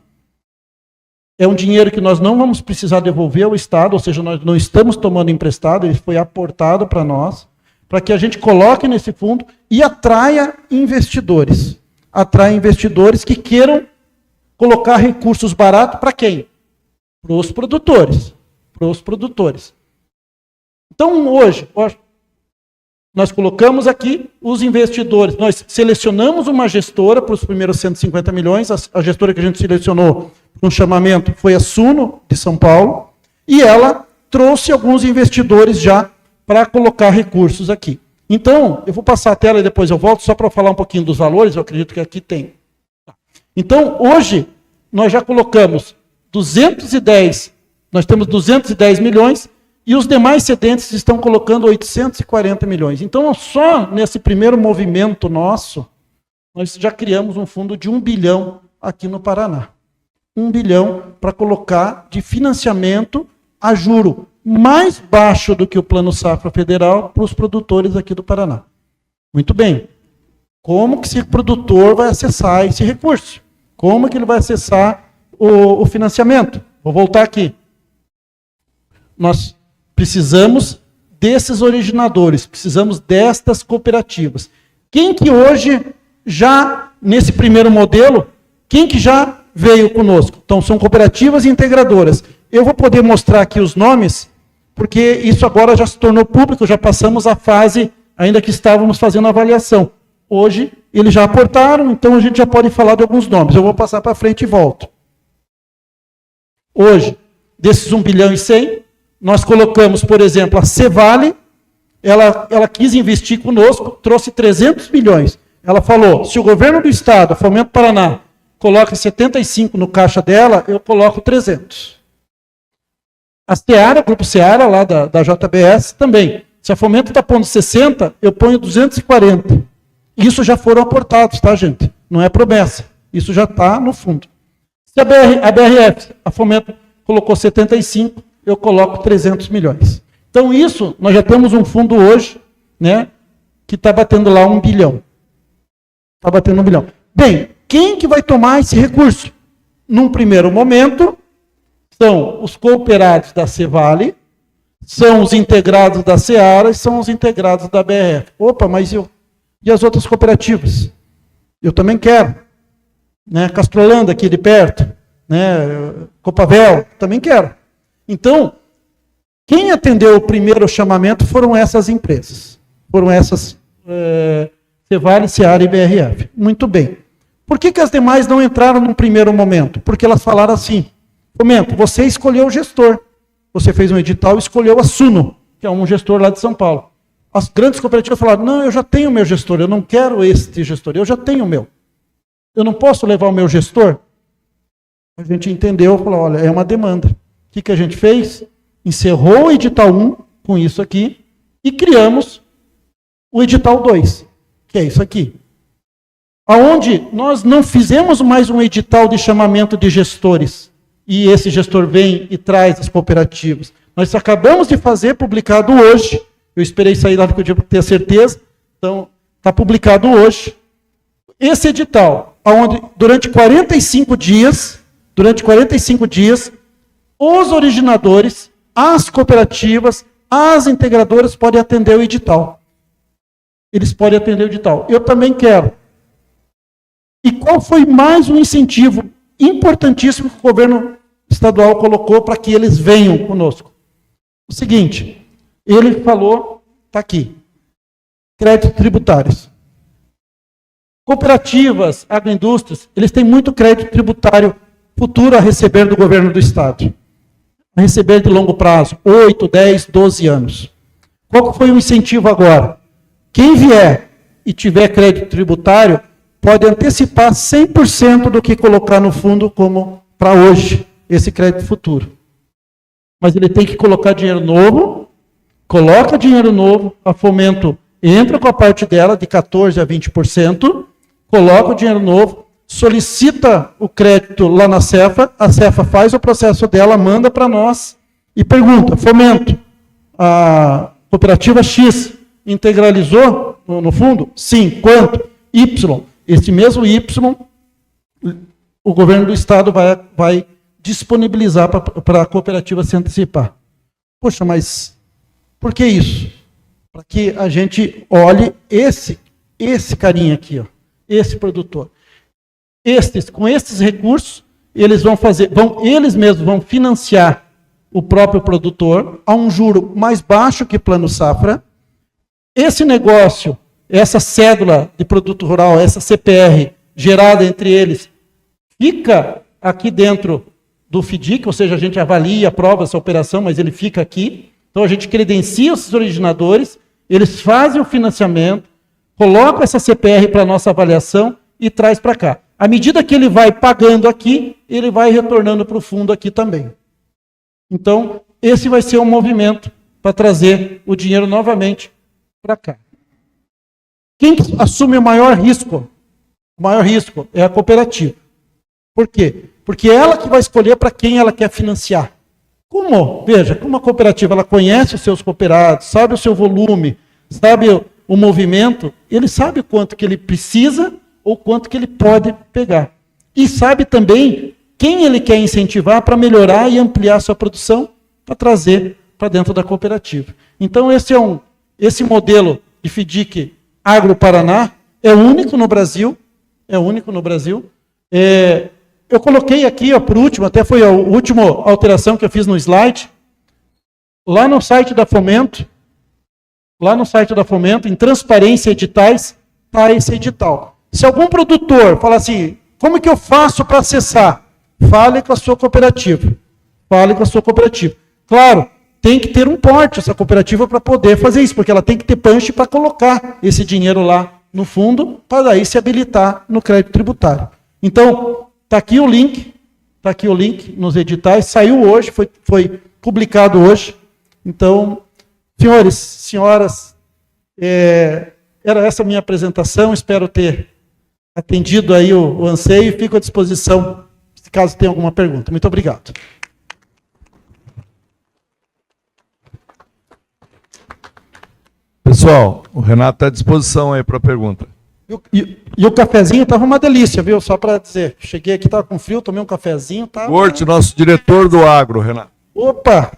É um dinheiro que nós não vamos precisar devolver ao Estado, ou seja, nós não estamos tomando emprestado, ele foi aportado para nós, para que a gente coloque nesse fundo e atraia investidores. Atraia investidores que queiram colocar recursos baratos para quem? Para os produtores. Para os produtores. Então, hoje, nós colocamos aqui os investidores. Nós selecionamos uma gestora para os primeiros 150 milhões. A gestora que a gente selecionou no chamamento foi a Suno, de São Paulo. E ela trouxe alguns investidores já para colocar recursos aqui. Então, eu vou passar a tela e depois eu volto, só para falar um pouquinho dos valores. Eu acredito que aqui tem. Então, hoje, nós já colocamos 210, nós temos 210 milhões, e os demais cedentes estão colocando 840 milhões. Então, só nesse primeiro movimento nosso, nós já criamos um fundo de 1 bilhão aqui no Paraná. 1 bilhão para colocar de financiamento a juro mais baixo do que o Plano Safra Federal para os produtores aqui do Paraná. Muito bem. Como que esse produtor vai acessar esse recurso? Como que ele vai acessar o financiamento? Vou voltar aqui. Nós precisamos desses originadores, precisamos destas cooperativas. Quem que hoje, já nesse primeiro modelo, quem que já veio conosco? Então, são cooperativas integradoras. Eu vou poder mostrar aqui os nomes, porque isso agora já se tornou público, já passamos a fase, ainda que estávamos fazendo a avaliação. Hoje, eles já aportaram, então a gente já pode falar de alguns nomes. Eu vou passar para frente e volto. Hoje, desses 1 bilhão e 100, nós colocamos, por exemplo, a Cevale, ela quis investir conosco, trouxe 300 milhões. Ela falou, se o governo do Estado, a Fomento Paraná, coloca 75 no caixa dela, eu coloco 300. A Seara, o Grupo Seara, lá da JBS, também. Se a Fomento está pondo 60, eu ponho 240. Isso já foram aportados, tá, gente? Não é promessa. Isso já está no fundo. Se a BRF, a Fomento, colocou 75, eu coloco 300 milhões. Então, isso, nós já temos um fundo hoje, né, que está batendo lá 1 bilhão. Está batendo 1 bilhão. Bem, quem que vai tomar esse recurso? Num primeiro momento, são os cooperados da Cevale, são os integrados da Seara e são os integrados da BRF. Opa, mas e as outras cooperativas? Eu também quero. Né? Castrolanda, aqui de perto, né? Copavel, também quero. Então, quem atendeu o primeiro chamamento foram essas empresas. Foram essas Cevale, Seara e BRF. Muito bem. Por que as demais não entraram num primeiro momento? Porque elas falaram assim: Fomento, você escolheu o gestor. Você fez um edital e escolheu a Suno, que é um gestor lá de São Paulo. As grandes cooperativas falaram: não, eu já tenho o meu gestor, eu não quero este gestor, eu já tenho o meu. Eu não posso levar o meu gestor? A gente entendeu, falou: olha, é uma demanda. O que a gente fez? Encerrou o edital 1 com isso aqui e criamos o edital 2, que é isso aqui. Aonde nós não fizemos mais um edital de chamamento de gestores, e esse gestor vem e traz as cooperativas. Nós acabamos de fazer, publicado hoje, eu esperei sair lá porque eu tinha que ter certeza, então está publicado hoje, esse edital, onde durante 45 dias, os originadores, as cooperativas, as integradoras podem atender o edital. Eles podem atender o edital. Eu também quero. E qual foi mais um incentivo importantíssimo que o governo estadual colocou para que eles venham conosco? O seguinte, ele falou, está aqui, créditos tributários. Cooperativas, agroindústrias, eles têm muito crédito tributário futuro a receber do governo do estado. A receber de longo prazo, 8, 10, 12 anos. Qual foi o incentivo agora? Quem vier e tiver crédito tributário pode antecipar 100% do que colocar no fundo como para hoje, esse crédito futuro. Mas ele tem que colocar dinheiro novo, coloca dinheiro novo, a Fomento entra com a parte dela de 14% a 20%, coloca o dinheiro novo, solicita o crédito lá na Cefa, a Cefa faz o processo dela, manda para nós e pergunta: Fomento, a cooperativa X integralizou no fundo? Sim. Quanto? Y. Esse mesmo Y, o governo do estado vai disponibilizar para a cooperativa se antecipar. Poxa, mas por que isso? Para que a gente olhe esse carinha aqui, ó, esse produtor. Com esses recursos, eles eles mesmos vão financiar o próprio produtor a um juro mais baixo que Plano Safra. Esse negócio, essa cédula de produto rural, essa CPR gerada entre eles, fica aqui dentro do FDIC, ou seja, a gente avalia, aprova essa operação, mas ele fica aqui. Então a gente credencia os originadores, eles fazem o financiamento, colocam essa CPR para a nossa avaliação e traz para cá. À medida que ele vai pagando aqui, ele vai retornando para o fundo aqui também. Então, esse vai ser um movimento para trazer o dinheiro novamente para cá. Quem assume o maior risco? O maior risco é a cooperativa. Por quê? Porque é ela que vai escolher para quem ela quer financiar. Como? Veja, como a cooperativa ela conhece os seus cooperados, sabe o seu volume, sabe o movimento, ele sabe o quanto que ele precisa ou quanto que ele pode pegar. E sabe também quem ele quer incentivar para melhorar e ampliar a sua produção para trazer para dentro da cooperativa. Então esse modelo de FDIC Agro Paraná é único no Brasil. Eu coloquei aqui, ó, por último, até foi a última alteração que eu fiz no slide, lá no site da Fomento, em transparência editais, está esse edital. Se algum produtor falar assim, como que eu faço para acessar? Fale com a sua cooperativa. Claro, tem que ter um porte essa cooperativa para poder fazer isso, porque ela tem que ter punch para colocar esse dinheiro lá no fundo, para daí se habilitar no crédito tributário. Então, está aqui o link nos editais, saiu hoje, foi publicado hoje. Então, senhores, senhoras, era essa a minha apresentação, espero ter atendido aí o anseio e fico à disposição, caso tenha alguma pergunta. Muito obrigado. Pessoal, o Renato está à disposição aí para a pergunta. E o cafezinho estava uma delícia, viu? Só para dizer, cheguei aqui, estava com frio, tomei um cafezinho. Corte, nosso diretor do agro, Renato. Opa!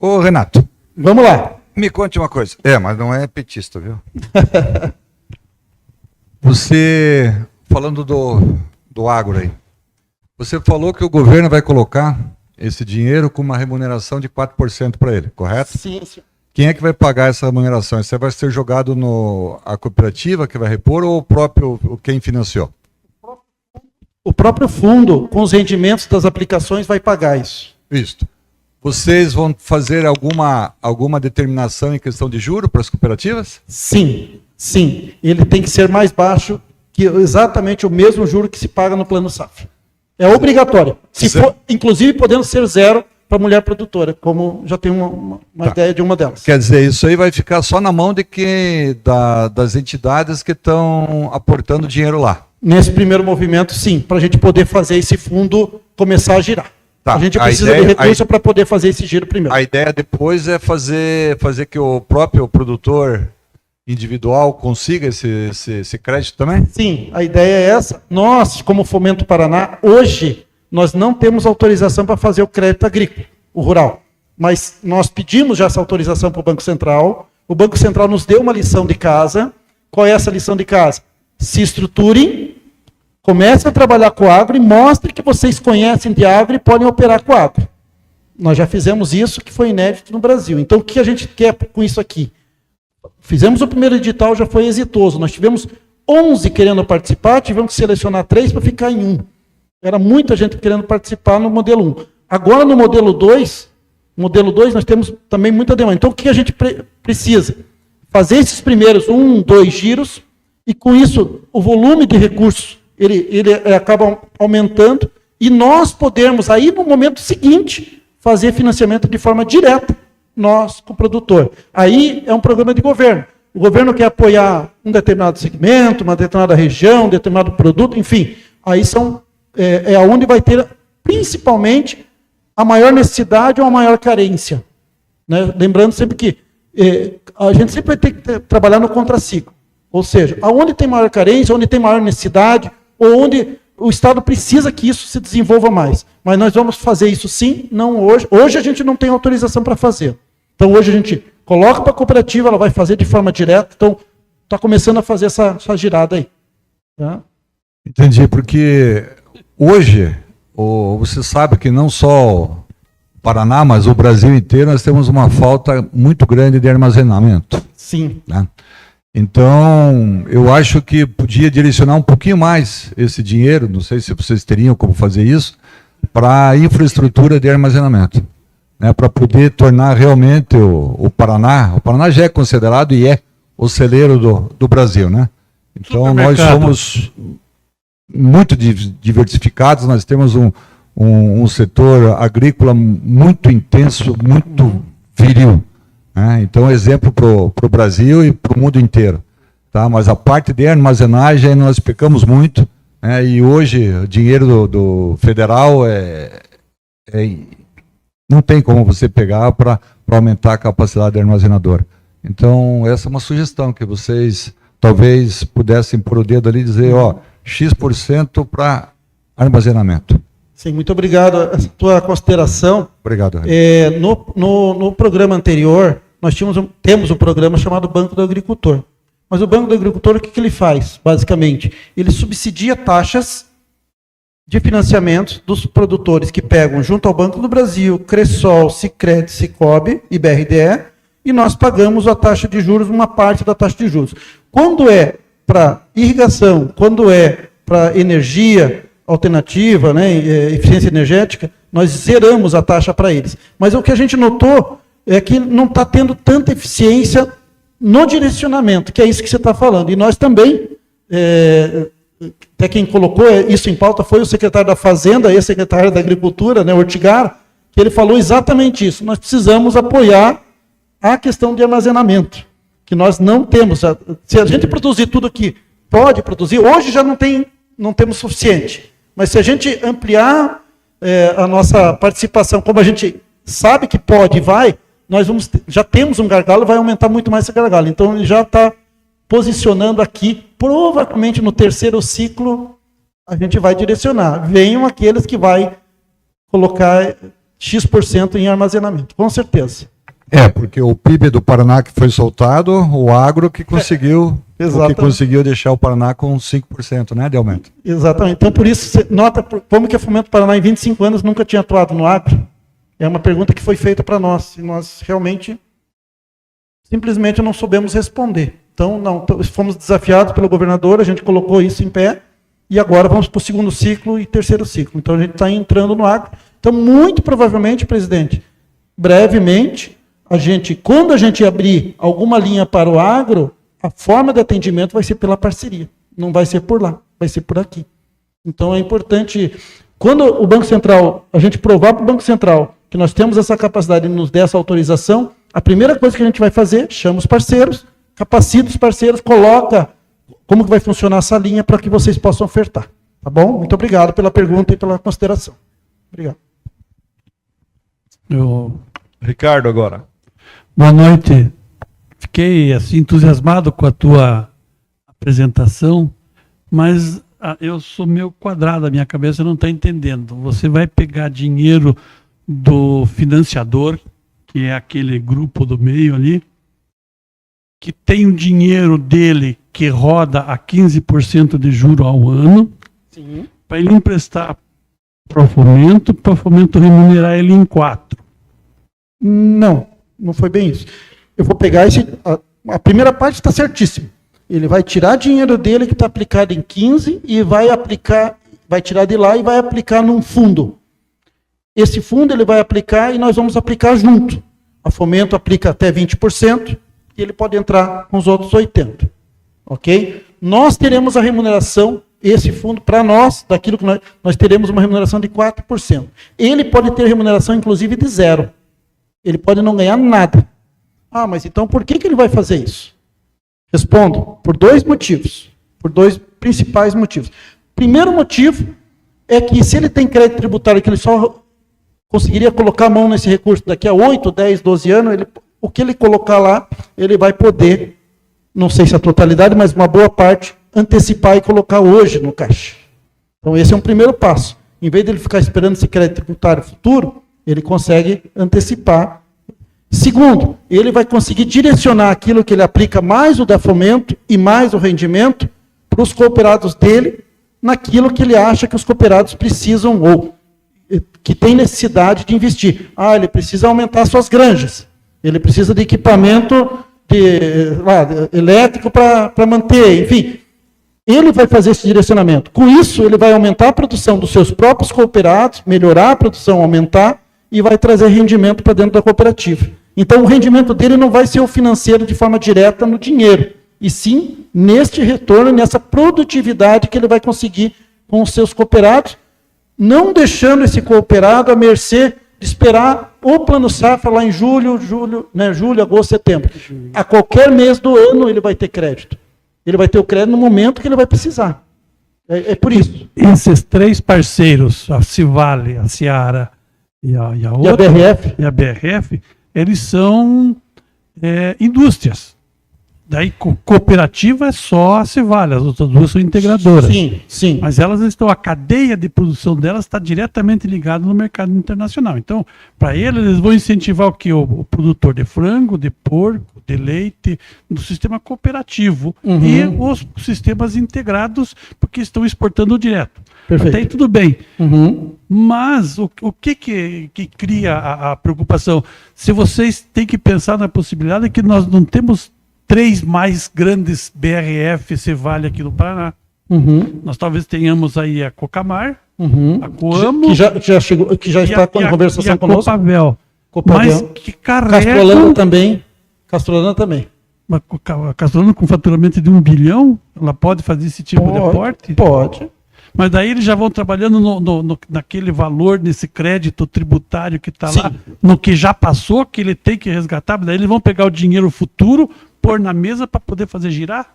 Ô, Renato. Vamos lá. Me conte uma coisa. Mas não é petista, viu? Você, falando do agro aí, você falou que o governo vai colocar esse dinheiro com uma remuneração de 4% para ele, correto? Sim, sim. Quem é que vai pagar essa remuneração? Isso vai ser jogado a cooperativa que vai repor ou o próprio quem financiou? O próprio fundo, com os rendimentos das aplicações, vai pagar isso. Isso. Vocês vão fazer alguma determinação em questão de juro para as cooperativas? Sim, sim. Ele tem que ser mais baixo que exatamente o mesmo juro que se paga no Plano Safra. É obrigatório. Se for, inclusive podendo ser zero para a mulher produtora, como já tem uma ideia de uma delas. Quer dizer, isso aí vai ficar só na mão das entidades que estão aportando dinheiro lá. Nesse primeiro movimento, sim, para a gente poder fazer esse fundo começar a girar. Tá. A gente precisa de recurso para poder fazer esse giro primeiro. A ideia depois é fazer que o próprio produtor individual consiga esse crédito também? Sim, a ideia é essa. Nós, como Fomento Paraná, hoje, nós não temos autorização para fazer o crédito agrícola, o rural. Mas nós pedimos já essa autorização para o Banco Central. O Banco Central nos deu uma lição de casa. Qual é essa lição de casa? Se estruturem, comecem a trabalhar com o agro e mostrem que vocês conhecem de agro e podem operar com o agro. Nós já fizemos isso, que foi inédito no Brasil. Então, o que a gente quer com isso aqui? Fizemos o primeiro edital, já foi exitoso. Nós tivemos 11 querendo participar, tivemos que selecionar 3 para ficar em 1. Era muita gente querendo participar no modelo 1. Agora, no modelo 2, nós temos também muita demanda. Então, o que a gente precisa? Fazer esses primeiros 1, 2 giros, e com isso, o volume de recursos ele acaba aumentando, e nós podemos, aí no momento seguinte, fazer financiamento de forma direta, nós com o produtor. Aí é um programa de governo. O governo quer apoiar um determinado segmento, uma determinada região, um determinado produto, enfim. Aí é onde vai ter, principalmente, a maior necessidade ou a maior carência. Né? Lembrando sempre que a gente sempre vai ter que trabalhar no contraciclo. Ou seja, aonde tem maior carência, onde tem maior necessidade, ou onde o Estado precisa que isso se desenvolva mais. Mas nós vamos fazer isso sim, não hoje. Hoje a gente não tem autorização para fazer. Então hoje a gente coloca para a cooperativa, ela vai fazer de forma direta. Então está começando a fazer essa girada aí. Tá? Entendi, porque hoje, você sabe que não só o Paraná, mas o Brasil inteiro, nós temos uma falta muito grande de armazenamento. Sim. Né? Então, eu acho que podia direcionar um pouquinho mais esse dinheiro, não sei se vocês teriam como fazer isso, para a infraestrutura de armazenamento, né, para poder tornar realmente o Paraná já é considerado e é o celeiro do Brasil, né? Então, nós somos muito diversificados, nós temos um setor agrícola muito intenso, muito viril. Então, exemplo para o Brasil e para o mundo inteiro. Tá? Mas a parte de armazenagem nós pecamos muito, e hoje o dinheiro do federal não tem como você pegar para aumentar a capacidade armazenadora. Então, essa é uma sugestão que vocês talvez pudessem pôr o dedo ali e dizer, X% para armazenamento. Sim, muito obrigado. A tua consideração. Obrigado. No programa anterior, nós temos um programa chamado Banco do Agricultor. Mas o Banco do Agricultor, o que ele faz, basicamente? Ele subsidia taxas de financiamento dos produtores que pegam junto ao Banco do Brasil, Cressol, Sicredi, Sicobi e BRDE, e nós pagamos a taxa de juros, uma parte da taxa de juros. Quando é para irrigação, quando é para energia alternativa, eficiência energética, nós zeramos a taxa para eles. Mas o que a gente notou é que não está tendo tanta eficiência no direcionamento, que é isso que você está falando. E nós também, até quem colocou isso em pauta foi o secretário da Fazenda, e secretário da Agricultura, Ortigara, que ele falou exatamente isso. Nós precisamos apoiar a questão de armazenamento, que nós não temos. Se a gente produzir tudo que pode produzir, hoje já não temos suficiente. Mas se a gente ampliar a nossa participação, como a gente sabe que pode e vai, nós já temos um gargalo, vai aumentar muito mais esse gargalo. Então, ele já está posicionando aqui, provavelmente no terceiro ciclo, a gente vai direcionar. Venham aqueles que vai colocar X% em armazenamento, com certeza. Porque o PIB do Paraná que foi soltado, o agro que conseguiu, deixar o Paraná com 5%, né, de aumento. Exatamente. Então, por isso, você nota como que a Fomento Paraná, em 25 anos, nunca tinha atuado no agro. É uma pergunta que foi feita para nós, e nós realmente, simplesmente não soubemos responder. Então, fomos desafiados pelo governador, a gente colocou isso em pé, e agora vamos para o segundo ciclo e terceiro ciclo. Então, a gente está entrando no agro. Então, muito provavelmente, presidente, brevemente, quando a gente abrir alguma linha para o agro, a forma de atendimento vai ser pela parceria. Não vai ser por lá, vai ser por aqui. Então, é importante, quando o Banco Central, a gente provar para o Banco Central que nós temos essa capacidade de nos dar essa autorização, a primeira coisa que a gente vai fazer, chama os parceiros, capacita os parceiros, coloca como que vai funcionar essa linha para que vocês possam ofertar. Tá bom? Muito obrigado pela pergunta e pela consideração. Obrigado. Ricardo, agora. Boa noite. Fiquei assim, entusiasmado com a tua apresentação, mas eu sou meio quadrado, a minha cabeça não está entendendo. Você vai pegar dinheiro do financiador, que é aquele grupo do meio ali, que tem o dinheiro dele que roda a 15% de juro ao ano, para ele emprestar para o Fomento remunerar ele em 4%. Não foi bem isso. Eu vou pegar a primeira parte está certíssima. Ele vai tirar dinheiro dele que está aplicado em 15 e vai tirar de lá e vai aplicar num fundo. Esse fundo ele vai aplicar e nós vamos aplicar junto. A Fomento aplica até 20% e ele pode entrar com os outros 80%. Ok? Nós teremos a remuneração, esse fundo, para nós, daquilo que nós teremos uma remuneração de 4%. Ele pode ter remuneração, inclusive, de 0%. Ele pode não ganhar nada. Mas então por que ele vai fazer isso? Respondo, por 2 motivos. Por 2 principais motivos. Primeiro motivo é que se ele tem crédito tributário que ele só conseguiria colocar a mão nesse recurso daqui a 8, 10, 12 anos, o que ele colocar lá, ele vai poder, não sei se a totalidade, mas uma boa parte, antecipar e colocar hoje no caixa. Então esse é um primeiro passo. Em vez de ele ficar esperando esse crédito tributário futuro, ele consegue antecipar. Segundo, ele vai conseguir direcionar aquilo que ele aplica mais o da Fomento e mais o rendimento para os cooperados dele, naquilo que ele acha que os cooperados precisam ou que tem necessidade de investir. Ele precisa aumentar suas granjas, ele precisa de equipamento elétrico para manter, enfim. Ele vai fazer esse direcionamento. Com isso, ele vai aumentar a produção dos seus próprios cooperados, melhorar a produção, aumentar, e vai trazer rendimento para dentro da cooperativa. Então, o rendimento dele não vai ser o financeiro de forma direta no dinheiro, e sim neste retorno, nessa produtividade que ele vai conseguir com os seus cooperados, não deixando esse cooperado à mercê de esperar o Plano Safra lá em julho, agosto, setembro. A qualquer mês do ano ele vai ter crédito. Ele vai ter o crédito no momento que ele vai precisar. É por isso. Esses 3 parceiros, a Civale, a Seara e a outra, e a BRF, eles são indústrias. Daí cooperativa é só a Civale, as outras 2 são integradoras. Sim. Mas a cadeia de produção delas está diretamente ligada no mercado internacional. Então, para eles vão incentivar o que? O produtor de frango, de porco, de leite, do sistema cooperativo e os sistemas integrados, porque estão exportando direto. Perfeito. Até aí tudo bem. Mas o que cria a preocupação? Se vocês têm que pensar na possibilidade que nós não temos 3 mais grandes BRF Cevale aqui no Paraná. Nós talvez tenhamos aí a Cocamar, a Coamo, que já está em conversação conosco. Copavel. Mas que carrega... Castrolana também. Mas a Castrolana com faturamento de 1 bilhão, ela pode fazer esse tipo de aporte? Pode. Mas daí eles já vão trabalhando naquele valor, nesse crédito tributário que está lá, no que já passou, que ele tem que resgatar, daí eles vão pegar o dinheiro futuro, pôr na mesa para poder fazer girar?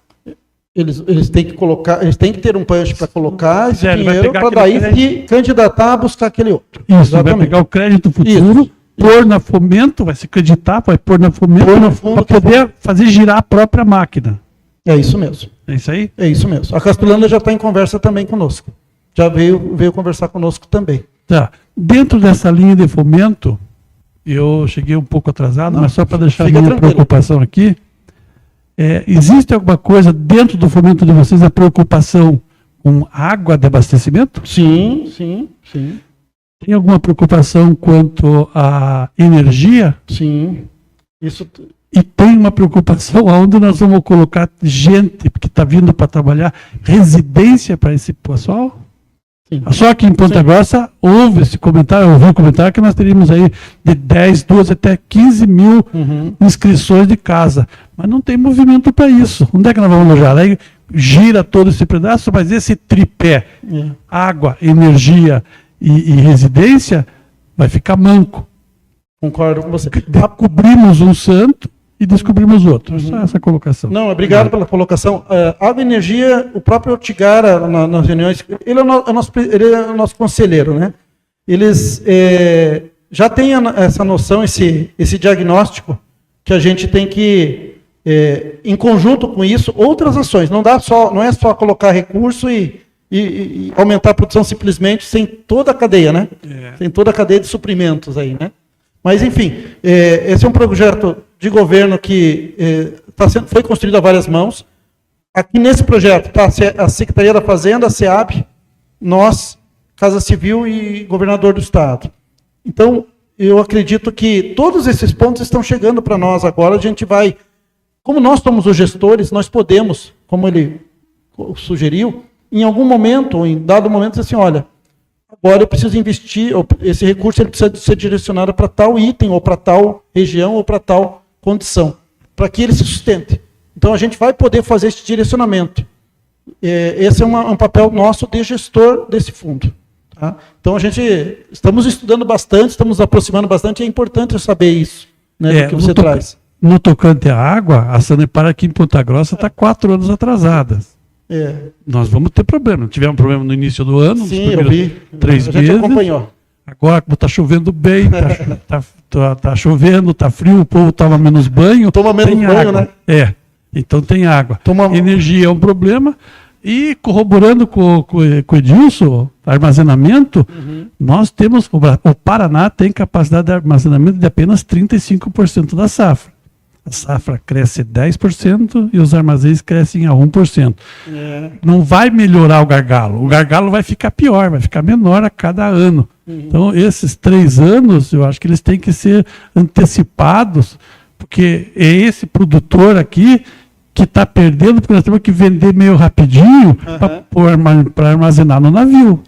Eles têm que colocar, eles têm que ter um punch para colocar esse dinheiro para daí se candidatar a buscar aquele outro. Isso, exatamente. Vai pegar o crédito futuro, pôr na Fomento, vai se acreditar, vai pôr na Fomento para poder fazer girar a própria máquina. É isso mesmo. É isso aí? É isso mesmo. A Castrolana já está em conversa também conosco. Já veio conversar conosco também. Tá. Dentro dessa linha de fomento, eu cheguei um pouco atrasado, mas só para deixar a fica minha tranquilo. preocupação aqui, existe alguma coisa dentro do fomento de vocês, a preocupação com água de abastecimento? Sim, sim, sim. Tem alguma preocupação quanto à energia? Sim. Isso. E tem uma preocupação onde nós vamos colocar gente que está vindo para trabalhar, residência para esse pessoal? Sim. Só que em Ponta Grossa houve esse comentário, eu ouvi um comentário que nós teríamos aí de 10, 12 até 15 mil inscrições de casa. Mas não tem movimento para isso. Onde é que nós vamos alojar? Aí gira todo esse pedaço, mas esse tripé, água, energia e residência, vai ficar manco. Concordo com você. Cobrimos um santo e descobrimos outro. Só essa colocação. Não, obrigado pela colocação. Água e energia, o próprio Tigara, nas reuniões, ele é o nosso conselheiro, né? Eles já têm essa noção, esse diagnóstico, que a gente tem que, em conjunto com isso, outras ações. Não é só colocar recurso e aumentar a produção simplesmente sem toda a cadeia, né? Sem toda a cadeia de suprimentos aí, né? Mas, enfim, esse é um projeto de governo que foi construído a várias mãos. Aqui nesse projeto está a Secretaria da Fazenda, a SEAB, nós, Casa Civil e Governador do Estado. Então, eu acredito que todos esses pontos estão chegando para nós agora. A gente vai, como nós somos os gestores, nós podemos, como ele sugeriu, em algum momento, ou em dado momento, dizer assim, olha, agora eu preciso investir, esse recurso ele precisa ser direcionado para tal item, ou para tal região, ou para tal condição, para que ele se sustente. Então a gente vai poder fazer esse direcionamento. Esse é um papel nosso de gestor desse fundo. Tá? Então estamos estudando bastante, estamos nos aproximando bastante, e é importante eu saber isso, né, do que você traz. No tocante à água, a Sanepar aqui em Ponta Grossa está 4 anos atrasada. Nós vamos ter problema. Tivemos problema no início do ano. Sim, eu vi. 3 a gente meses. Acompanhou. Agora, como está chovendo bem, tá chovendo, está frio, o povo toma menos banho. Toma menos banho, água. né? Então tem água. Energia é um problema. E corroborando com o Edilson, armazenamento, nós temos, o Paraná tem capacidade de armazenamento de apenas 35% da safra. A safra cresce 10% e os armazéns crescem a 1%. Não vai melhorar o gargalo vai ficar pior, vai ficar menor a cada ano. Então, esses 3 anos, eu acho que eles têm que ser antecipados, porque é esse produtor aqui que está perdendo, porque nós temos que vender meio rapidinho para armazenar no navio.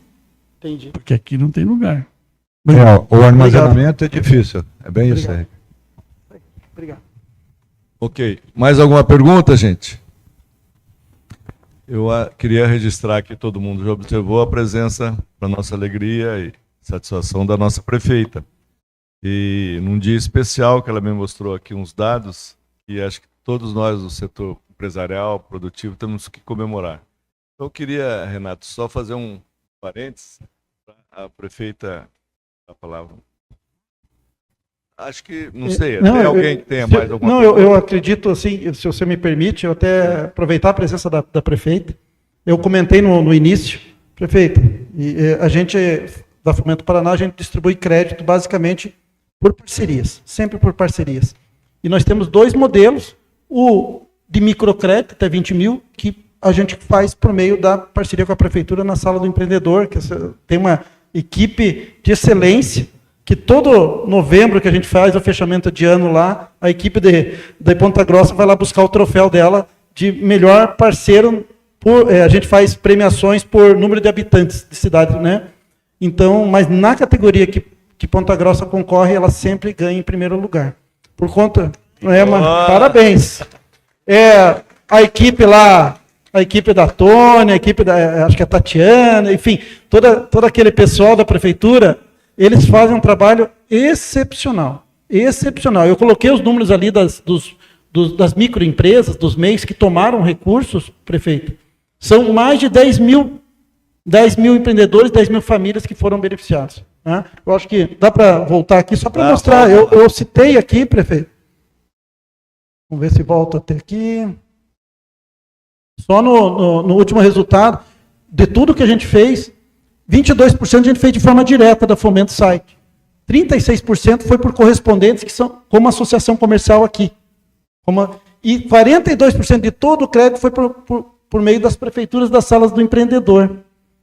Entendi. Porque aqui não tem lugar. O armazenamento é difícil, é bem isso aí. Obrigado. Ok. Mais alguma pergunta, gente? Eu queria registrar que todo mundo já observou a presença, para nossa alegria e satisfação, da nossa prefeita. E num dia especial que ela me mostrou aqui uns dados, que acho que todos nós do setor empresarial, produtivo, temos que comemorar. Então eu queria, Renato, só fazer um parênteses para a prefeita a palavra. Acho que, não sei, tem alguém que tenha mais alguma coisa? Eu acredito, assim, se você me permite, eu até aproveitar a presença da prefeita. Eu comentei no início, prefeita, a gente, da Fomento Paraná, a gente distribui crédito basicamente por parcerias, sempre por parcerias. E nós temos 2 modelos, o de microcrédito, até 20 mil, que a gente faz por meio da parceria com a prefeitura na Sala do Empreendedor, que tem uma equipe de excelência, que todo novembro que a gente faz o fechamento de ano lá, a equipe de Ponta Grossa vai lá buscar o troféu dela de melhor parceiro. A gente faz premiações por número de habitantes de cidade, né? Então, mas na categoria que Ponta Grossa concorre, ela sempre ganha em primeiro lugar. Por conta, parabéns. A equipe lá, a equipe da Tônia, a equipe acho que a Tatiana, enfim, todo aquele pessoal da prefeitura, eles fazem um trabalho excepcional. Excepcional. Eu coloquei os números ali das microempresas, dos MEIs que tomaram recursos, prefeito. São mais de 10 mil empreendedores, 10 mil famílias que foram beneficiados. Né? Eu acho que dá para voltar aqui só para mostrar. Eu citei aqui, prefeito. Vamos ver se volta até aqui. Só no último resultado, de tudo que a gente fez, 22% a gente fez de forma direta da Fomento Site. 36% foi por correspondentes, que são como associação comercial aqui. E 42% de todo o crédito foi por meio das prefeituras das salas do empreendedor.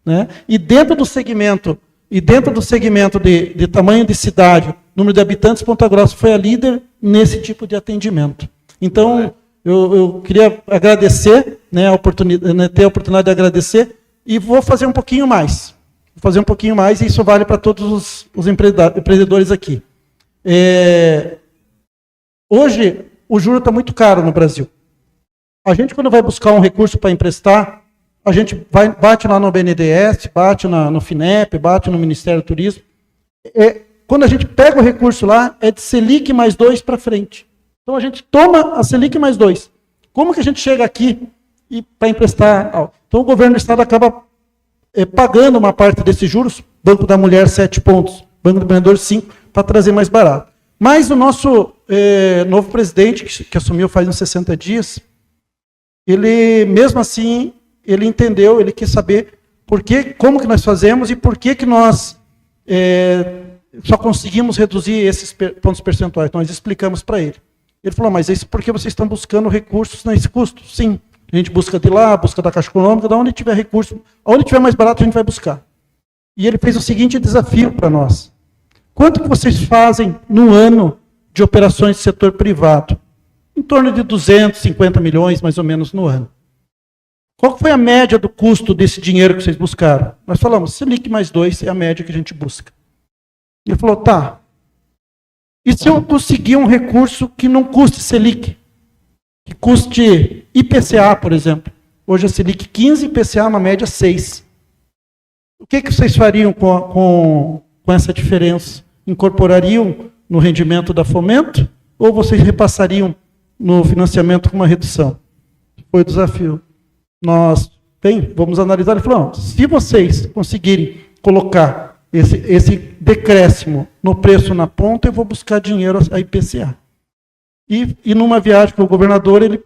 Né? E dentro do segmento de tamanho de cidade, número de habitantes, Ponta Grossa foi a líder nesse tipo de atendimento. Então, eu queria agradecer, né, ter a oportunidade de agradecer, e vou fazer um pouquinho mais. E isso vale para todos os empreendedores aqui. Hoje, o juro está muito caro no Brasil. A gente, quando vai buscar um recurso para emprestar, a gente bate lá no BNDES, bate no FINEP, bate no Ministério do Turismo. Quando a gente pega o recurso lá, é de Selic mais 2 para frente. Então, a gente toma a Selic mais 2. Como que a gente chega aqui para emprestar? Então, o governo do Estado acaba pagando uma parte desses juros, Banco da Mulher 7 pontos, Banco do Empreendedor 5, para trazer mais barato. Mas o nosso novo presidente, que assumiu faz uns 60 dias, ele, mesmo assim, ele entendeu, ele quis saber como que nós fazemos e por que nós só conseguimos reduzir esses pontos percentuais. Nós explicamos para ele. Ele falou, mas isso porque vocês estão buscando recursos nesse custo? Sim. A gente busca de lá, busca da Caixa Econômica, de onde tiver recurso, onde tiver mais barato a gente vai buscar. E ele fez o seguinte desafio para nós. Quanto que vocês fazem no ano de operações do setor privado? Em torno de 250 milhões, mais ou menos, no ano. Qual foi a média do custo desse dinheiro que vocês buscaram? Nós falamos, Selic mais 2 é a média que a gente busca. Ele falou, tá. E se eu conseguir um recurso que não custe Selic? Que custe IPCA, por exemplo. Hoje a Selic 15, IPCA uma média 6. O que vocês fariam com essa diferença? Incorporariam no rendimento da Fomento ou vocês repassariam no financiamento com uma redução? Foi o desafio. Vamos analisar. Ele falou, se vocês conseguirem colocar esse decréscimo no preço na ponta, eu vou buscar dinheiro a IPCA. E numa viagem com o governador, ele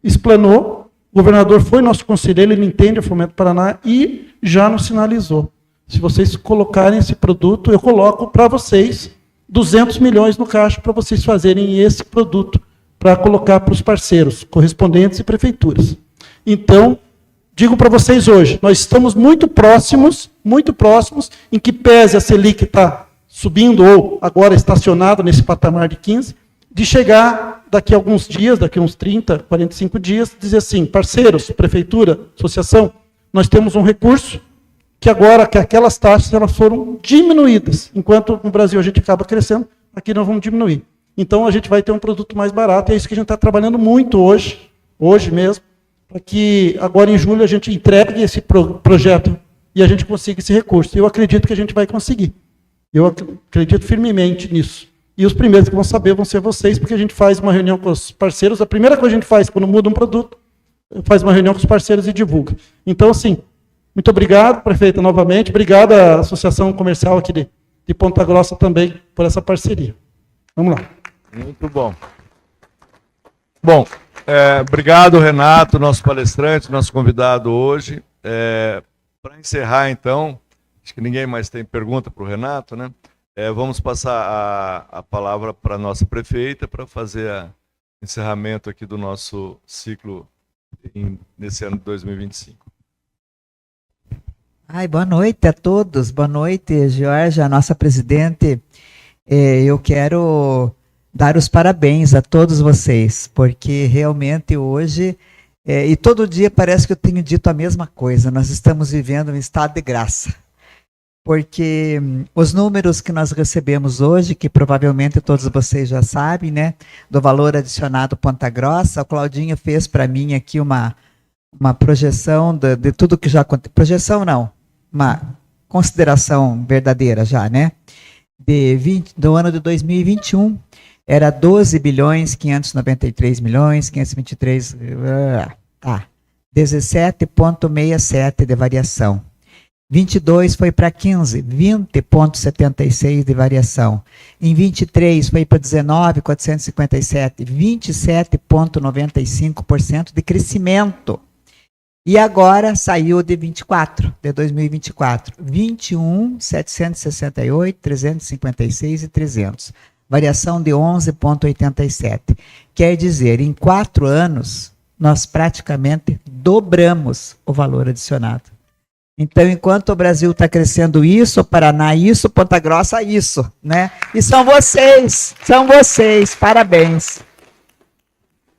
explanou, o governador foi nosso conselheiro, ele entende a Fomento Paraná e já nos sinalizou. Se vocês colocarem esse produto, eu coloco para vocês 200 milhões no caixa para vocês fazerem esse produto, para colocar para os parceiros, correspondentes e prefeituras. Então, digo para vocês hoje, nós estamos muito próximos, em que pese a Selic está subindo ou agora estacionado nesse patamar de 15, de chegar daqui a alguns dias, daqui a uns 30, 45 dias, dizer assim, parceiros, prefeitura, associação, nós temos um recurso que agora, que aquelas taxas elas foram diminuídas. Enquanto no Brasil a gente acaba crescendo, aqui nós vamos diminuir. Então a gente vai ter um produto mais barato, e é isso que a gente está trabalhando muito hoje mesmo, para que agora em julho a gente entregue esse projeto e a gente consiga esse recurso. Eu acredito que a gente vai conseguir. Eu acredito firmemente nisso. E os primeiros que vão saber vão ser vocês, porque a gente faz uma reunião com os parceiros. A primeira coisa que a gente faz quando muda um produto, faz uma reunião com os parceiros e divulga. Então, assim, muito obrigado, prefeita, novamente. Obrigado à Associação Comercial aqui de Ponta Grossa também por essa parceria. Vamos lá. Muito bom. Bom, obrigado, Renato, nosso palestrante, nosso convidado hoje. Para encerrar, então, acho que ninguém mais tem pergunta para o Renato, né? Vamos passar a palavra para a nossa prefeita para fazer o encerramento aqui do nosso ciclo nesse ano de 2025. Boa noite a todos. Boa noite, Georgia, nossa presidente. Eu quero dar os parabéns a todos vocês, porque realmente hoje, e todo dia parece que eu tenho dito a mesma coisa, nós estamos vivendo um estado de graça. Porque os números que nós recebemos hoje, que provavelmente todos vocês já sabem, né, do valor adicionado Ponta Grossa, o Claudinho fez para mim aqui uma projeção de tudo que já aconteceu. Projeção não, uma consideração verdadeira já, né? Do ano de 2021, era 12 bilhões, 593 milhões, 523, 17,67 de variação. 22 foi para 15, 20,76 de variação. Em 23 foi para 19,457, 27,95% de crescimento. E agora saiu de 24, de 2024. 21, 768, 356 e 300. Variação de 11,87. Quer dizer, em 4 anos, nós praticamente dobramos o valor adicionado. Então, enquanto o Brasil está crescendo isso, o Paraná isso, Ponta Grossa isso, né? E são vocês, parabéns.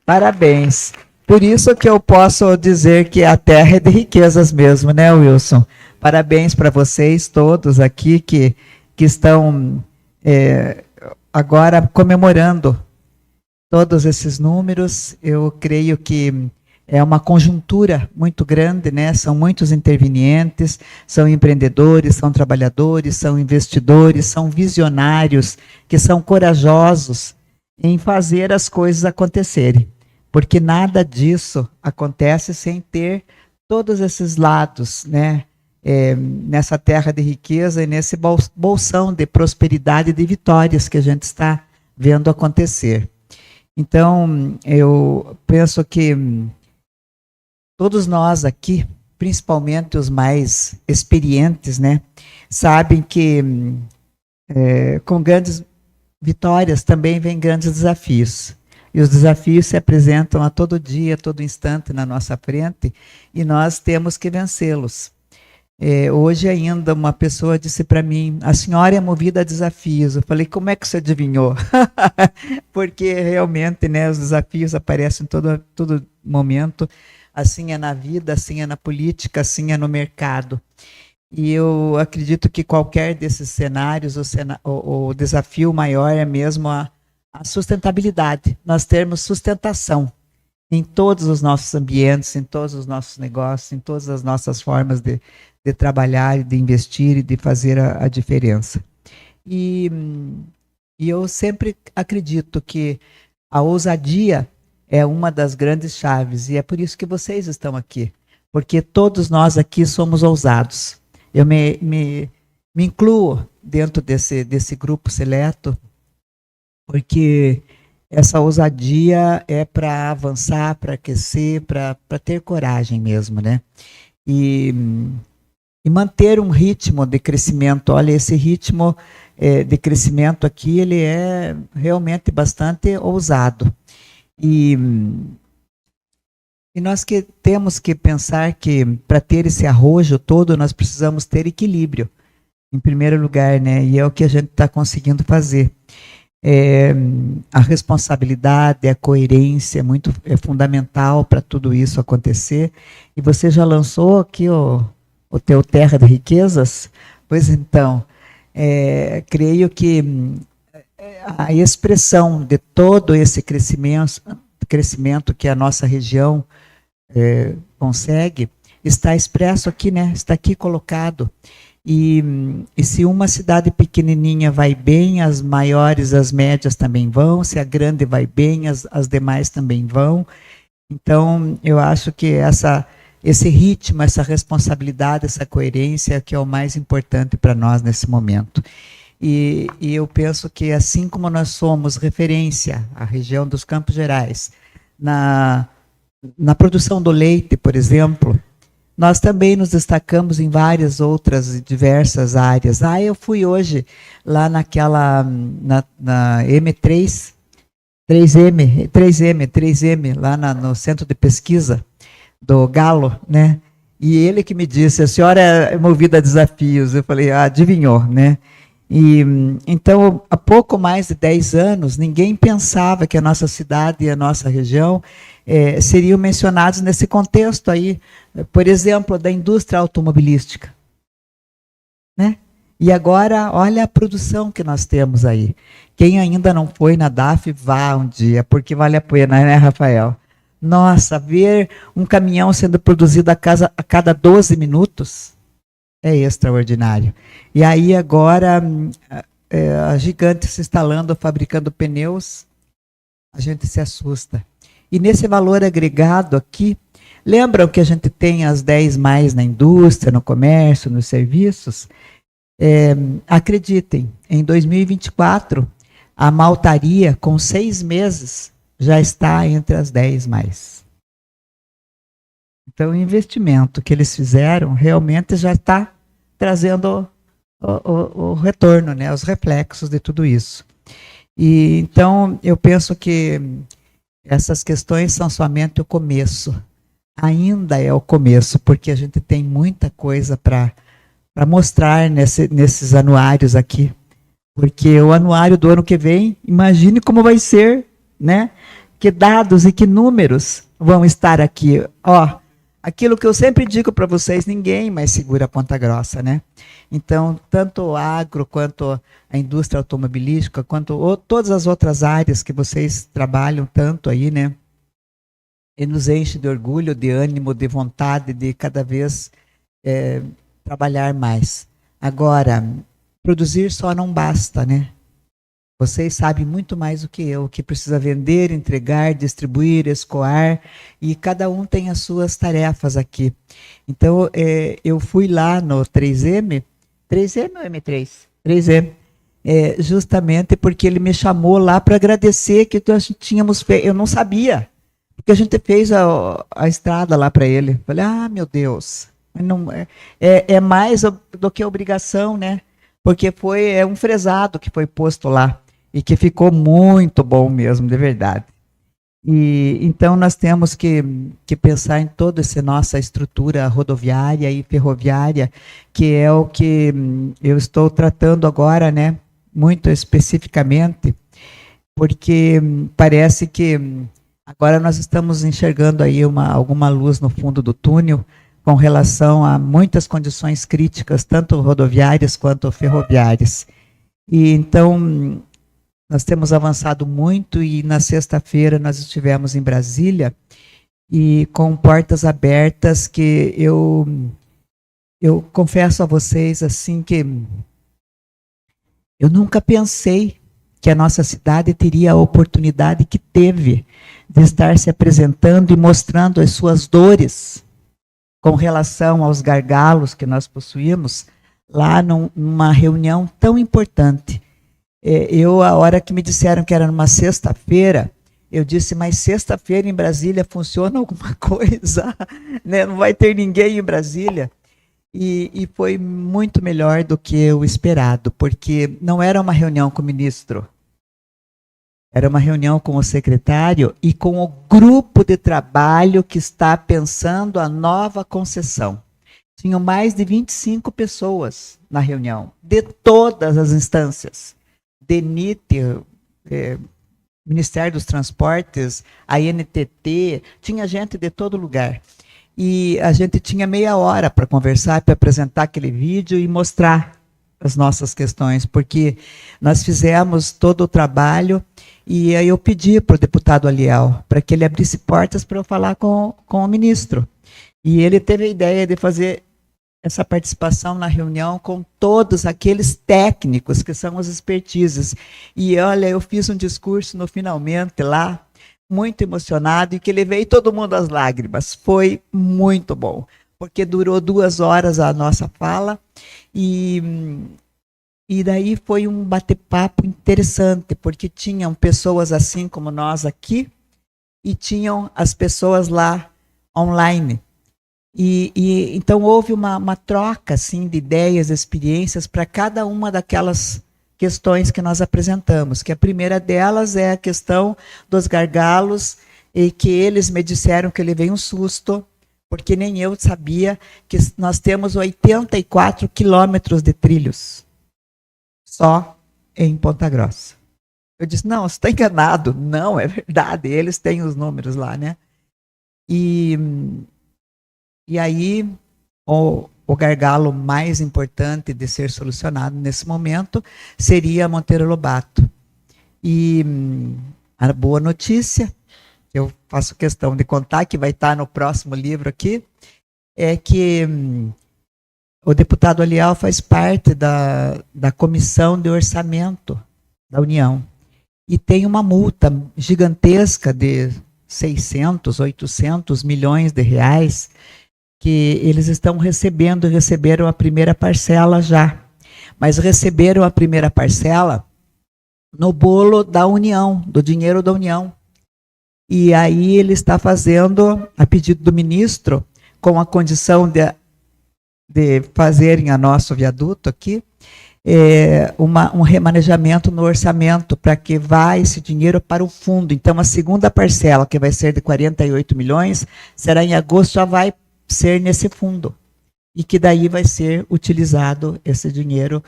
Parabéns. Por isso que eu posso dizer que a terra é de riquezas mesmo, né, Wilson? Parabéns para vocês todos aqui que estão agora comemorando todos esses números. Eu creio que é uma conjuntura muito grande, né? São muitos intervenientes, são empreendedores, são trabalhadores, são investidores, são visionários, que são corajosos em fazer as coisas acontecerem. Porque nada disso acontece sem ter todos esses lados, né? Nessa terra de riqueza e nesse bolsão de prosperidade e de vitórias que a gente está vendo acontecer. Então, eu penso que todos nós aqui, principalmente os mais experientes, né, sabem que com grandes vitórias também vem grandes desafios. E os desafios se apresentam a todo dia, a todo instante na nossa frente, e nós temos que vencê-los. Hoje ainda uma pessoa disse para mim, a senhora é movida a desafios. Eu falei, como é que você adivinhou? Porque realmente, né, os desafios aparecem em todo momento. Assim é na vida, assim é na política, assim é no mercado. E eu acredito que qualquer desses cenários, o desafio maior é mesmo a sustentabilidade. Nós termos sustentação em todos os nossos ambientes, em todos os nossos negócios, em todas as nossas formas de trabalhar, de investir e de fazer a diferença. E eu sempre acredito que a ousadia é uma das grandes chaves, e é por isso que vocês estão aqui, porque todos nós aqui somos ousados. Eu me incluo dentro desse grupo seleto, porque essa ousadia é para avançar, para aquecer, para ter coragem mesmo, né? E manter um ritmo de crescimento. Olha, esse ritmo de crescimento aqui, ele é realmente bastante ousado. E nós que temos que pensar que para ter esse arrojo todo, nós precisamos ter equilíbrio, em primeiro lugar, né? E é o que a gente está conseguindo fazer. A responsabilidade, a coerência é fundamental para tudo isso acontecer. E você já lançou aqui o teu Terra de Riquezas? Pois então, creio que a expressão de todo esse crescimento que a nossa região consegue está expresso aqui, né? Está aqui colocado. E se uma cidade pequenininha vai bem, as maiores, as médias também vão. Se a grande vai bem, as demais também vão. Então, eu acho que esse ritmo, essa responsabilidade, essa coerência é que é o mais importante para nós nesse momento. E eu penso que assim como nós somos referência, a região dos Campos Gerais, na produção do leite, por exemplo, nós também nos destacamos em várias outras diversas áreas. Eu fui hoje lá na M3, 3M, lá no centro de pesquisa do Galo, né? E ele que me disse, a senhora é movida a desafios. Eu falei, adivinhou, né? E então, há pouco mais de 10 anos, ninguém pensava que a nossa cidade e a nossa região seriam mencionados nesse contexto aí, por exemplo, da indústria automobilística, né? E agora, olha a produção que nós temos aí. Quem ainda não foi na DAF, vá um dia, porque vale a pena, né, Rafael? Nossa, ver um caminhão sendo produzido a cada 12 minutos é extraordinário. E aí agora, a gigante se instalando, fabricando pneus, a gente se assusta. E nesse valor agregado aqui, lembram que a gente tem as 10 mais na indústria, no comércio, nos serviços? Acreditem, em 2024, a maltaria, com 6 meses, já está entre as 10 mais. Então, o investimento que eles fizeram realmente já está trazendo o retorno, né, os reflexos de tudo isso. E então, eu penso que essas questões são somente o começo. Ainda é o começo, porque a gente tem muita coisa para mostrar nesses anuários aqui. Porque o anuário do ano que vem, imagine como vai ser, né? Que dados e que números vão estar aqui. Ó, aquilo que eu sempre digo para vocês, ninguém mais segura a Ponta Grossa, né? Então, tanto o agro, quanto a indústria automobilística, quanto todas as outras áreas que vocês trabalham tanto aí, né? E nos enche de orgulho, de ânimo, de vontade de cada vez trabalhar mais. Agora, produzir só não basta, né? Vocês sabem muito mais do que eu, que precisa vender, entregar, distribuir, escoar, e cada um tem as suas tarefas aqui. Então, eu fui lá no 3M, 3M ou M3? 3M, justamente porque ele me chamou lá para agradecer que nós tínhamos feito, eu não sabia, porque a gente fez a estrada lá para ele. Falei, meu Deus, não, é mais do que obrigação, né? Porque foi um fresado que foi posto lá e que ficou muito bom mesmo, de verdade. E então nós temos que pensar em toda essa nossa estrutura rodoviária e ferroviária, que é o que eu estou tratando agora, né, muito especificamente, porque parece que agora nós estamos enxergando aí alguma luz no fundo do túnel, com relação a muitas condições críticas, tanto rodoviárias quanto ferroviárias. E então, nós temos avançado muito, e na sexta-feira nós estivemos em Brasília, e com portas abertas, que eu confesso a vocês assim que eu nunca pensei que a nossa cidade teria a oportunidade que teve de estar se apresentando e mostrando as suas dores com relação aos gargalos que nós possuímos, lá numa reunião tão importante. A hora que me disseram que era numa sexta-feira, eu disse, mas sexta-feira em Brasília funciona alguma coisa? Né? Não vai ter ninguém em Brasília? E foi muito melhor do que o esperado, porque não era uma reunião com o ministro, era uma reunião com o secretário e com o grupo de trabalho que está pensando a nova concessão. Tinham mais de 25 pessoas na reunião, de todas as instâncias. DENIT, Ministério dos Transportes, a NTT, tinha gente de todo lugar. E a gente tinha meia hora para conversar, para apresentar aquele vídeo e mostrar as nossas questões, porque nós fizemos todo o trabalho. E aí eu pedi para o deputado Aliel, para que ele abrisse portas para eu falar com o ministro. E ele teve a ideia de fazer essa participação na reunião com todos aqueles técnicos que são os expertises. E olha, eu fiz um discurso no Finalmente lá, muito emocionado, e que levei todo mundo às lágrimas. Foi muito bom, porque durou 2 horas a nossa fala, e daí foi um bate-papo interessante, porque tinham pessoas assim como nós aqui, e tinham as pessoas lá online. E então houve uma troca assim, de ideias, experiências para cada uma daquelas questões que nós apresentamos, que a primeira delas é a questão dos gargalos, e que eles me disseram que eu levei um susto, porque nem eu sabia que nós temos 84 quilômetros de trilhos, só em Ponta Grossa. Eu disse, não, você está enganado. Não, é verdade, eles têm os números lá, né? E aí, o gargalo mais importante de ser solucionado nesse momento seria Monteiro Lobato. E a boa notícia, eu faço questão de contar, que vai estar no próximo livro aqui, é que o deputado Aliel faz parte da Comissão de Orçamento da União. E tem uma multa gigantesca de 600, 800 milhões de reais que eles estão recebendo, receberam a primeira parcela já. Mas receberam a primeira parcela no bolo da União, do dinheiro da União. E aí ele está fazendo, a pedido do ministro, com a condição de fazerem a nosso viaduto aqui, um remanejamento no orçamento para que vá esse dinheiro para o fundo. Então, a segunda parcela, que vai ser de 48 milhões, será em agosto, já vai ser nesse fundo. E que daí vai ser utilizado esse dinheiro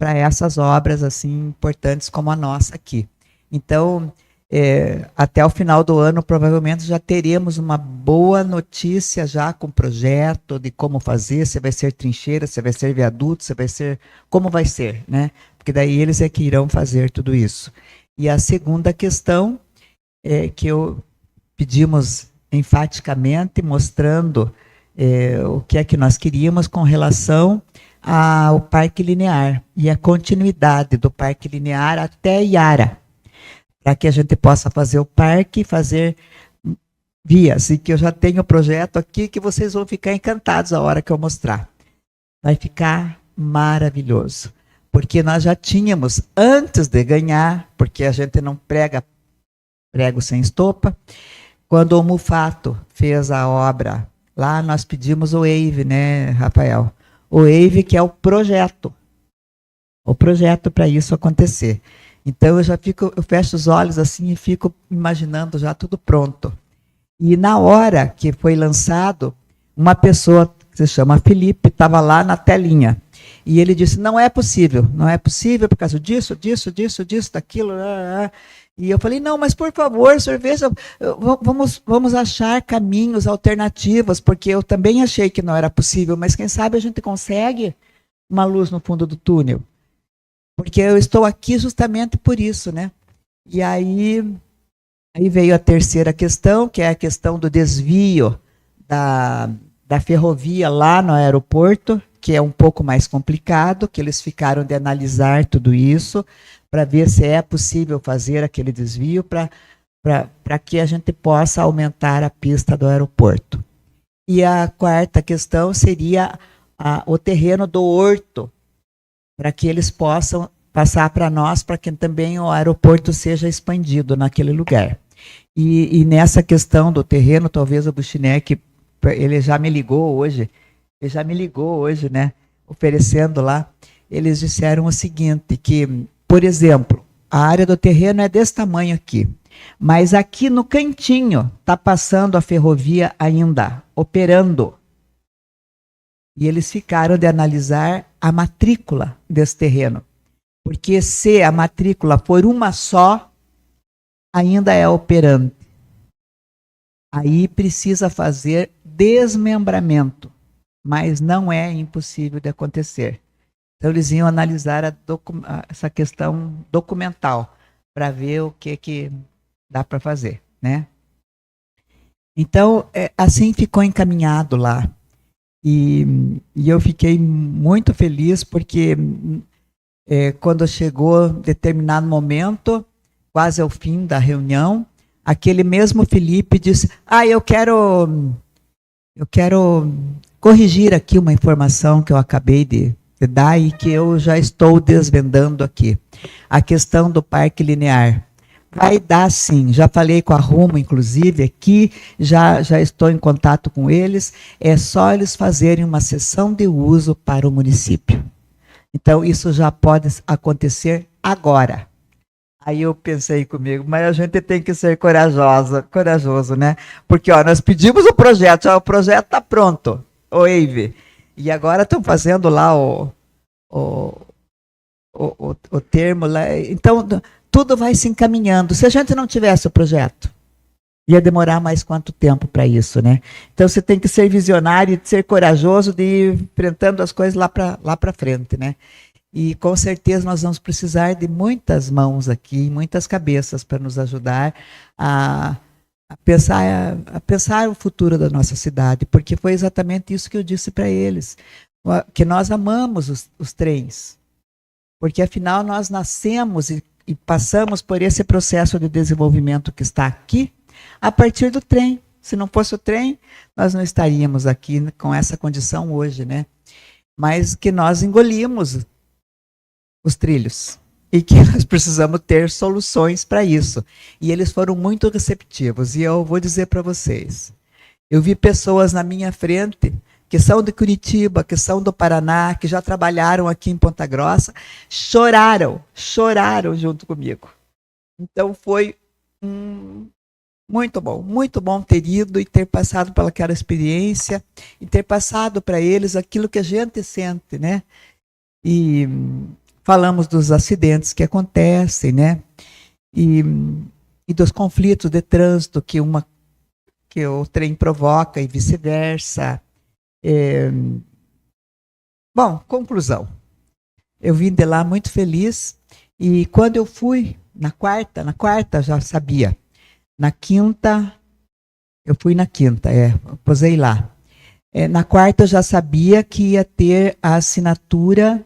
para essas obras assim importantes como a nossa aqui. Então, até o final do ano, provavelmente já teremos uma boa notícia já com projeto de como fazer, se vai ser trincheira, se vai ser viaduto, se vai ser... Como vai ser, né? Porque daí eles é que irão fazer tudo isso. E a segunda questão que pedimos enfaticamente, mostrando o que é que nós queríamos com relação ao Parque Linear e a continuidade do Parque Linear até Iara, para que a gente possa fazer o parque e fazer vias, e que eu já tenho o projeto aqui que vocês vão ficar encantados a hora que eu mostrar. Vai ficar maravilhoso, porque nós já tínhamos, antes de ganhar, porque a gente não prega prego sem estopa, quando o Mufato fez a obra lá, nós pedimos o EIVE, né, Rafael? O EIVE, que é o projeto para isso acontecer. Então eu fecho os olhos assim e fico imaginando já tudo pronto. E na hora que foi lançado, uma pessoa que se chama Felipe estava lá na telinha. E ele disse, não é possível por causa disso, daquilo. E eu falei, não, mas por favor, senhor, veja, vamos achar caminhos alternativos, porque eu também achei que não era possível, mas quem sabe a gente consegue uma luz no fundo do túnel. Porque eu estou aqui justamente por isso, né? E aí veio a terceira questão, que é a questão do desvio da ferrovia lá no aeroporto, que é um pouco mais complicado, que eles ficaram de analisar tudo isso, para ver se é possível fazer aquele desvio, para que a gente possa aumentar a pista do aeroporto. E a quarta questão seria o terreno do horto, para que eles possam passar para nós, para que também o aeroporto seja expandido naquele lugar. E nessa questão do terreno, talvez o Buchinec, ele já me ligou hoje, né, oferecendo lá, eles disseram o seguinte, que, por exemplo, a área do terreno é desse tamanho aqui, mas aqui no cantinho está passando a ferrovia ainda, operando. E eles ficaram de analisar a matrícula desse terreno. Porque se a matrícula for uma só, ainda é operante. Aí precisa fazer desmembramento, mas não é impossível de acontecer. Então eles iam analisar essa questão documental, para ver o que dá para fazer, né? Então, assim ficou encaminhado lá. E eu fiquei muito feliz porque quando chegou determinado momento, quase ao fim da reunião, aquele mesmo Felipe disse, eu quero corrigir aqui uma informação que eu acabei de dar e que eu já estou desvendando aqui. A questão do Parque Linear. Vai dar sim, já falei com a Rumo, inclusive, aqui, já estou em contato com eles, é só eles fazerem uma cessão de uso para o município. Então, isso já pode acontecer agora. Aí eu pensei comigo, mas a gente tem que ser corajoso, né? Porque nós pedimos o projeto está pronto, o EIVE, e agora estão fazendo lá o termo lá, então tudo vai se encaminhando. Se a gente não tivesse o projeto, ia demorar mais quanto tempo para isso, né? Então você tem que ser visionário, ser corajoso, de ir enfrentando as coisas lá para frente, né? E com certeza nós vamos precisar de muitas mãos aqui, muitas cabeças para nos ajudar a pensar o futuro da nossa cidade, porque foi exatamente isso que eu disse para eles, que nós amamos os trens, porque afinal nós nascemos e passamos por esse processo de desenvolvimento que está aqui a partir do trem. Se não fosse o trem, nós não estaríamos aqui com essa condição hoje, né? Mas que nós engolimos os trilhos e que nós precisamos ter soluções para isso. E eles foram muito receptivos. E eu vou dizer para vocês, Eu vi pessoas na minha frente que são de Curitiba, que são do Paraná, que já trabalharam aqui em Ponta Grossa, choraram junto comigo. Então foi muito bom ter ido e ter passado pelaquela experiência e ter passado para eles aquilo que a gente sente, né? E falamos dos acidentes que acontecem, né? E dos conflitos de trânsito que o trem provoca e vice-versa. Bom, conclusão. Eu vim de lá muito feliz e quando eu fui na quarta já sabia. Na quinta, eu fui na quinta, posei lá. Na quarta eu já sabia que ia ter a assinatura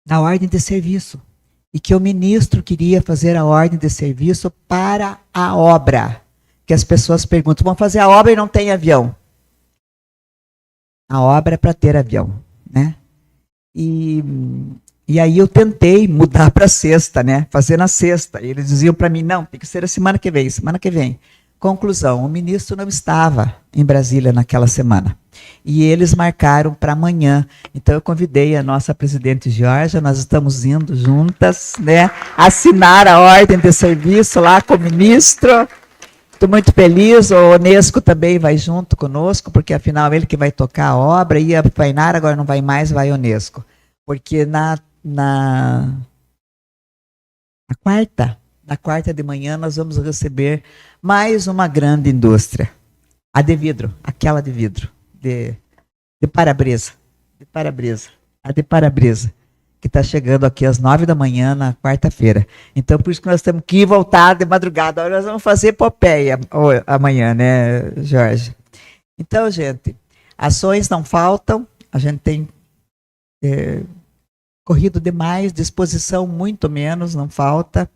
da ordem de serviço e que o ministro queria fazer a ordem de serviço para a obra. Que as pessoas perguntam, vão fazer a obra e não tem avião. A obra é para ter avião, né? E aí eu tentei mudar para sexta, né? Fazer na sexta. E eles diziam para mim, não, tem que ser a semana que vem. Conclusão, o ministro não estava em Brasília naquela semana. E eles marcaram para amanhã. Então eu convidei a nossa presidente Georgia, nós estamos indo juntas, né? Assinar a ordem de serviço lá com o ministro. Estou muito feliz, o Onesco também vai junto conosco, porque afinal ele que vai tocar a obra, ia para Painar, agora não vai mais, vai Onesco. Porque na quarta de manhã nós vamos receber mais uma grande indústria, a de vidro, aquela de vidro, de para-brisa, a de para-brisa, que está chegando aqui às 9 da manhã na quarta-feira. Então, por isso que nós temos que voltar de madrugada. Agora nós vamos fazer epopeia amanhã, né, Jorge? Então, gente, ações não faltam, a gente tem corrido demais, disposição muito menos, não falta.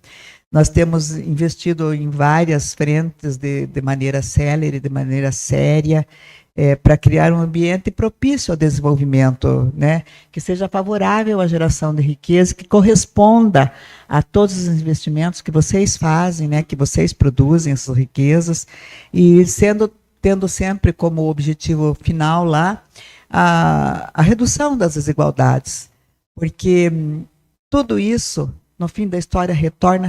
Nós temos investido em várias frentes de maneira célere, de maneira séria, para criar um ambiente propício ao desenvolvimento, né? Que seja favorável à geração de riqueza, que corresponda a todos os investimentos que vocês fazem, né? Que vocês produzem essas riquezas, e tendo sempre como objetivo final lá a redução das desigualdades. Porque tudo isso, no fim da história, retorna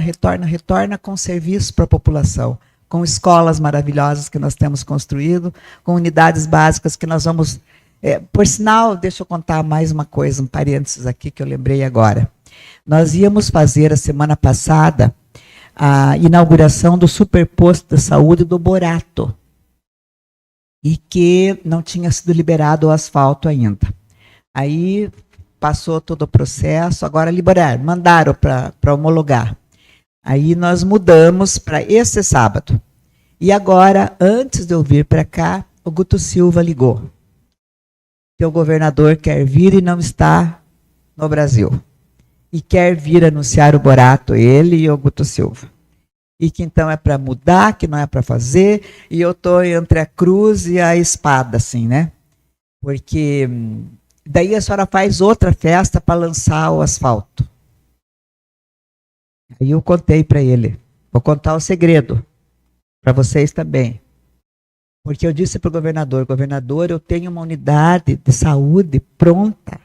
com serviço para a população, com escolas maravilhosas que nós temos construído, com unidades básicas que nós vamos... por sinal, deixa eu contar mais uma coisa, um parênteses aqui que eu lembrei agora. Nós íamos fazer, a semana passada, a inauguração do superposto de saúde do Borato, e que não tinha sido liberado o asfalto ainda. Aí passou todo o processo, agora liberaram, mandaram para homologar. Aí nós mudamos para esse sábado. E agora, antes de eu vir para cá, o Guto Silva ligou. Que o governador quer vir e não está no Brasil. E quer vir anunciar o Borato, ele e o Guto Silva. E que então é para mudar, que não é para fazer. E eu estou entre a cruz e a espada, assim, né? Porque daí a senhora faz outra festa para lançar o asfalto. Aí eu contei para ele, vou contar o segredo, para vocês também. Porque eu disse para o governador, eu tenho uma unidade de saúde pronta.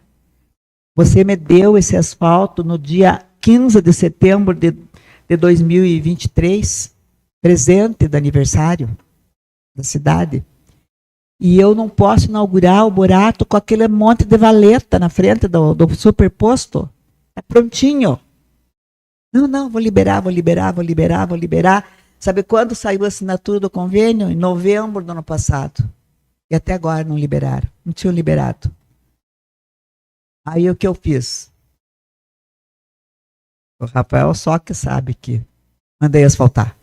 Você me deu esse asfalto no dia 15 de setembro de 2023, presente do aniversário da cidade. E eu não posso inaugurar o Borato com aquele monte de valeta na frente do superposto. Está prontinho. Não, vou liberar. Sabe quando saiu a assinatura do convênio? Em novembro do ano passado. E até agora não liberaram. Não tinham liberado. Aí o que eu fiz? O Rafael só que sabe que mandei asfaltar.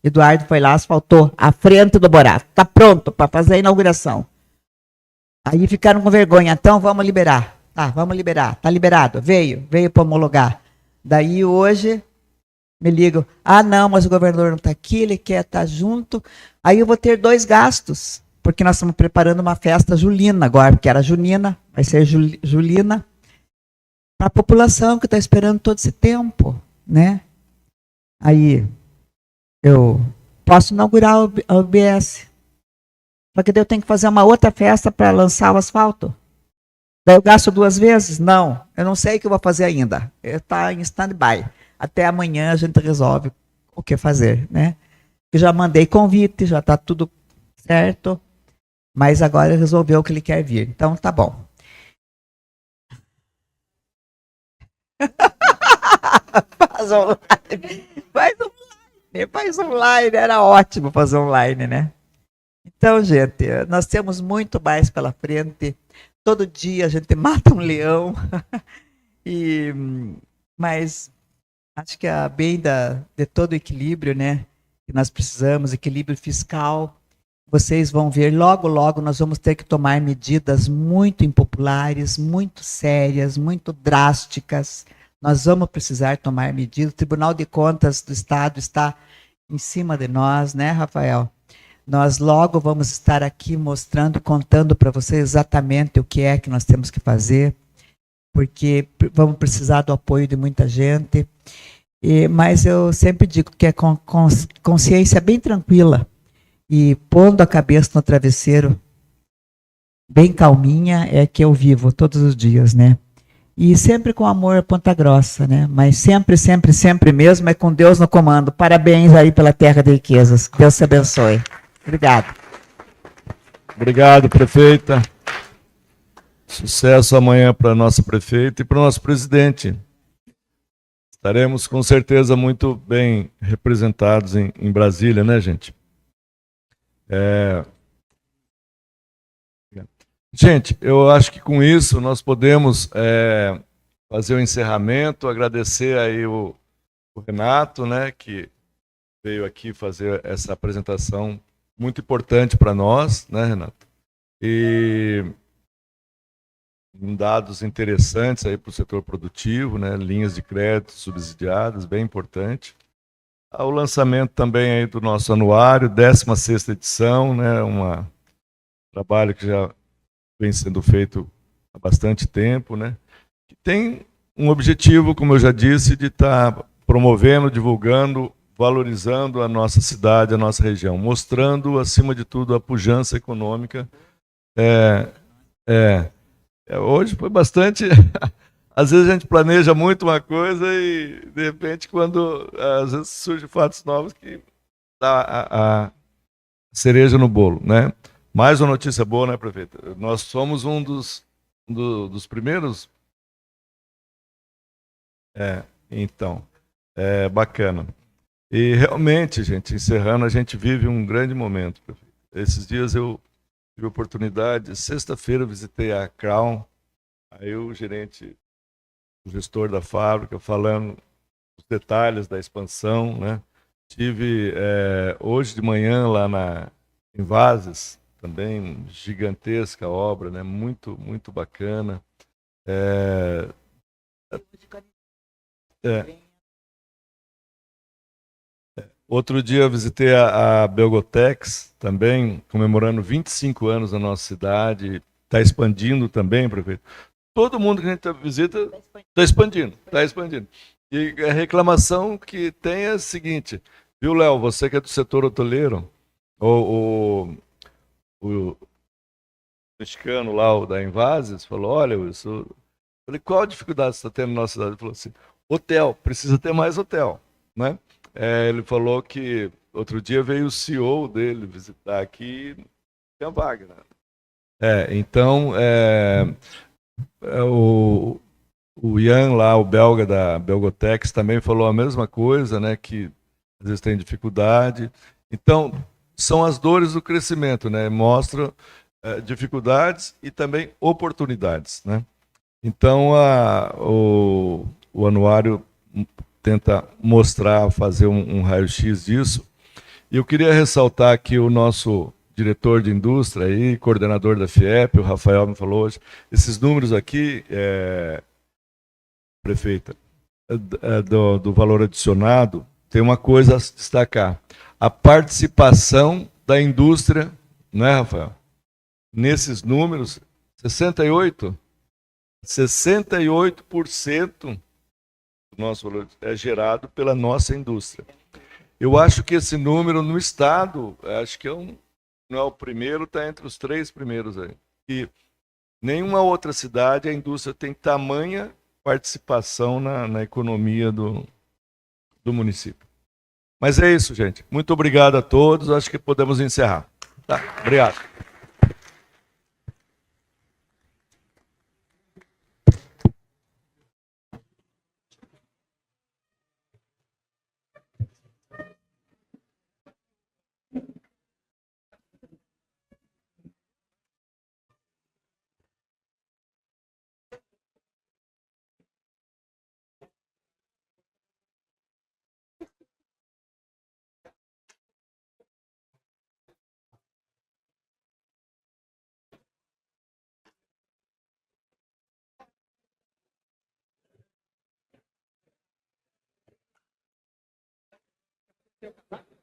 Eduardo foi lá, asfaltou a frente do Borato. Está pronto para fazer a inauguração. Aí ficaram com vergonha. Então vamos liberar. Tá, vamos liberar. Está liberado. Veio para homologar. Daí hoje me ligam, não, mas o governador não está aqui, ele quer estar junto. Aí eu vou ter 2 gastos, porque nós estamos preparando uma festa julina agora, porque era junina, vai ser julina, para a população que está esperando todo esse tempo, né? Aí eu posso inaugurar a UBS. Porque daí eu tenho que fazer uma outra festa para lançar o asfalto. Daí eu gasto 2 vezes? Não, eu não sei o que eu vou fazer ainda. Está em stand-by. Até amanhã a gente resolve o que fazer, né? Eu já mandei convite, já está tudo certo, mas agora ele resolveu que ele quer vir. Então tá bom. Faz online. Faz online. Era ótimo fazer online, né? Então, gente, nós temos muito mais pela frente. Todo dia a gente mata um leão. Mas acho que a bem de todo o equilíbrio, né, que nós precisamos, equilíbrio fiscal, vocês vão ver, logo, logo nós vamos ter que tomar medidas muito impopulares, muito sérias, muito drásticas. Nós vamos precisar tomar medidas. O Tribunal de Contas do Estado está em cima de nós, né, Rafael? Nós logo vamos estar aqui mostrando, contando para vocês exatamente o que é que nós temos que fazer, porque vamos precisar do apoio de muita gente. Mas eu sempre digo que é com consciência bem tranquila e pondo a cabeça no travesseiro, bem calminha, é que eu vivo todos os dias, né? E sempre com amor a Ponta Grossa, né? Mas sempre, sempre, sempre mesmo é com Deus no comando. Parabéns aí pela terra de riquezas. Deus te abençoe. Obrigado. Obrigado, prefeita. Sucesso amanhã para a nossa prefeita e para o nosso presidente. Estaremos com certeza muito bem representados em Brasília, né, gente? Gente, eu acho que com isso nós podemos fazer o encerramento, agradecer aí o Renato, né, que veio aqui fazer essa apresentação muito importante para nós, né, Renato? E dados interessantes aí para o setor produtivo, né, linhas de crédito subsidiadas, bem importante. O lançamento também aí do nosso anuário, 16ª edição, né, um trabalho que já vem sendo feito há bastante tempo, né, que tem um objetivo, como eu já disse, de estar promovendo, divulgando, valorizando a nossa cidade, a nossa região, mostrando, acima de tudo, a pujança econômica. Hoje foi bastante... Às vezes a gente planeja muito uma coisa e, de repente, quando às vezes surgem fatos novos que dá a cereja no bolo, né? Mais uma notícia boa, né, prefeita? Nós somos um dos primeiros... Então, bacana. E realmente, gente, encerrando, a gente vive um grande momento, prefeito. Esses dias eu tive a oportunidade, sexta-feira eu visitei a Crown, aí o gestor da fábrica, falando os detalhes da expansão, né? Tive hoje de manhã lá em Vazes, também gigantesca obra, né? Muito, muito bacana. Outro dia eu visitei a Belgotex, também comemorando 25 anos na nossa cidade, está expandindo também, prefeito. Todo mundo que a gente visita está expandindo. E a reclamação que tem é a seguinte, viu, Léo, você que é do setor hoteleiro, o mexicano lá, o da Invases, falou, olha, eu falei, qual a dificuldade você está tendo na nossa cidade? Ele falou assim, hotel, precisa ter mais hotel, né? Ele falou que outro dia veio o CEO dele visitar aqui, não tinha vaga, né? Então, o Ian lá, o belga da Belgotex, também falou a mesma coisa, né, que às vezes tem dificuldade. Então, são as dores do crescimento, né? Mostram dificuldades e também oportunidades, né? Então, o anuário tenta mostrar, fazer um raio-x disso. E eu queria ressaltar aqui o nosso diretor de indústria e coordenador da FIEP, o Rafael me falou hoje, esses números aqui, prefeita, do valor adicionado, tem uma coisa a destacar. A participação da indústria, não é, Rafael? Nesses números, 68% do nosso valor é gerado pela nossa indústria. Eu acho que esse número no Estado, acho que não é o primeiro, está entre os 3 primeiros aí. E nenhuma outra cidade, a indústria tem tamanha participação na economia do município. Mas é isso, gente. Muito obrigado a todos. Acho que podemos encerrar. Tá, obrigado. Thank you.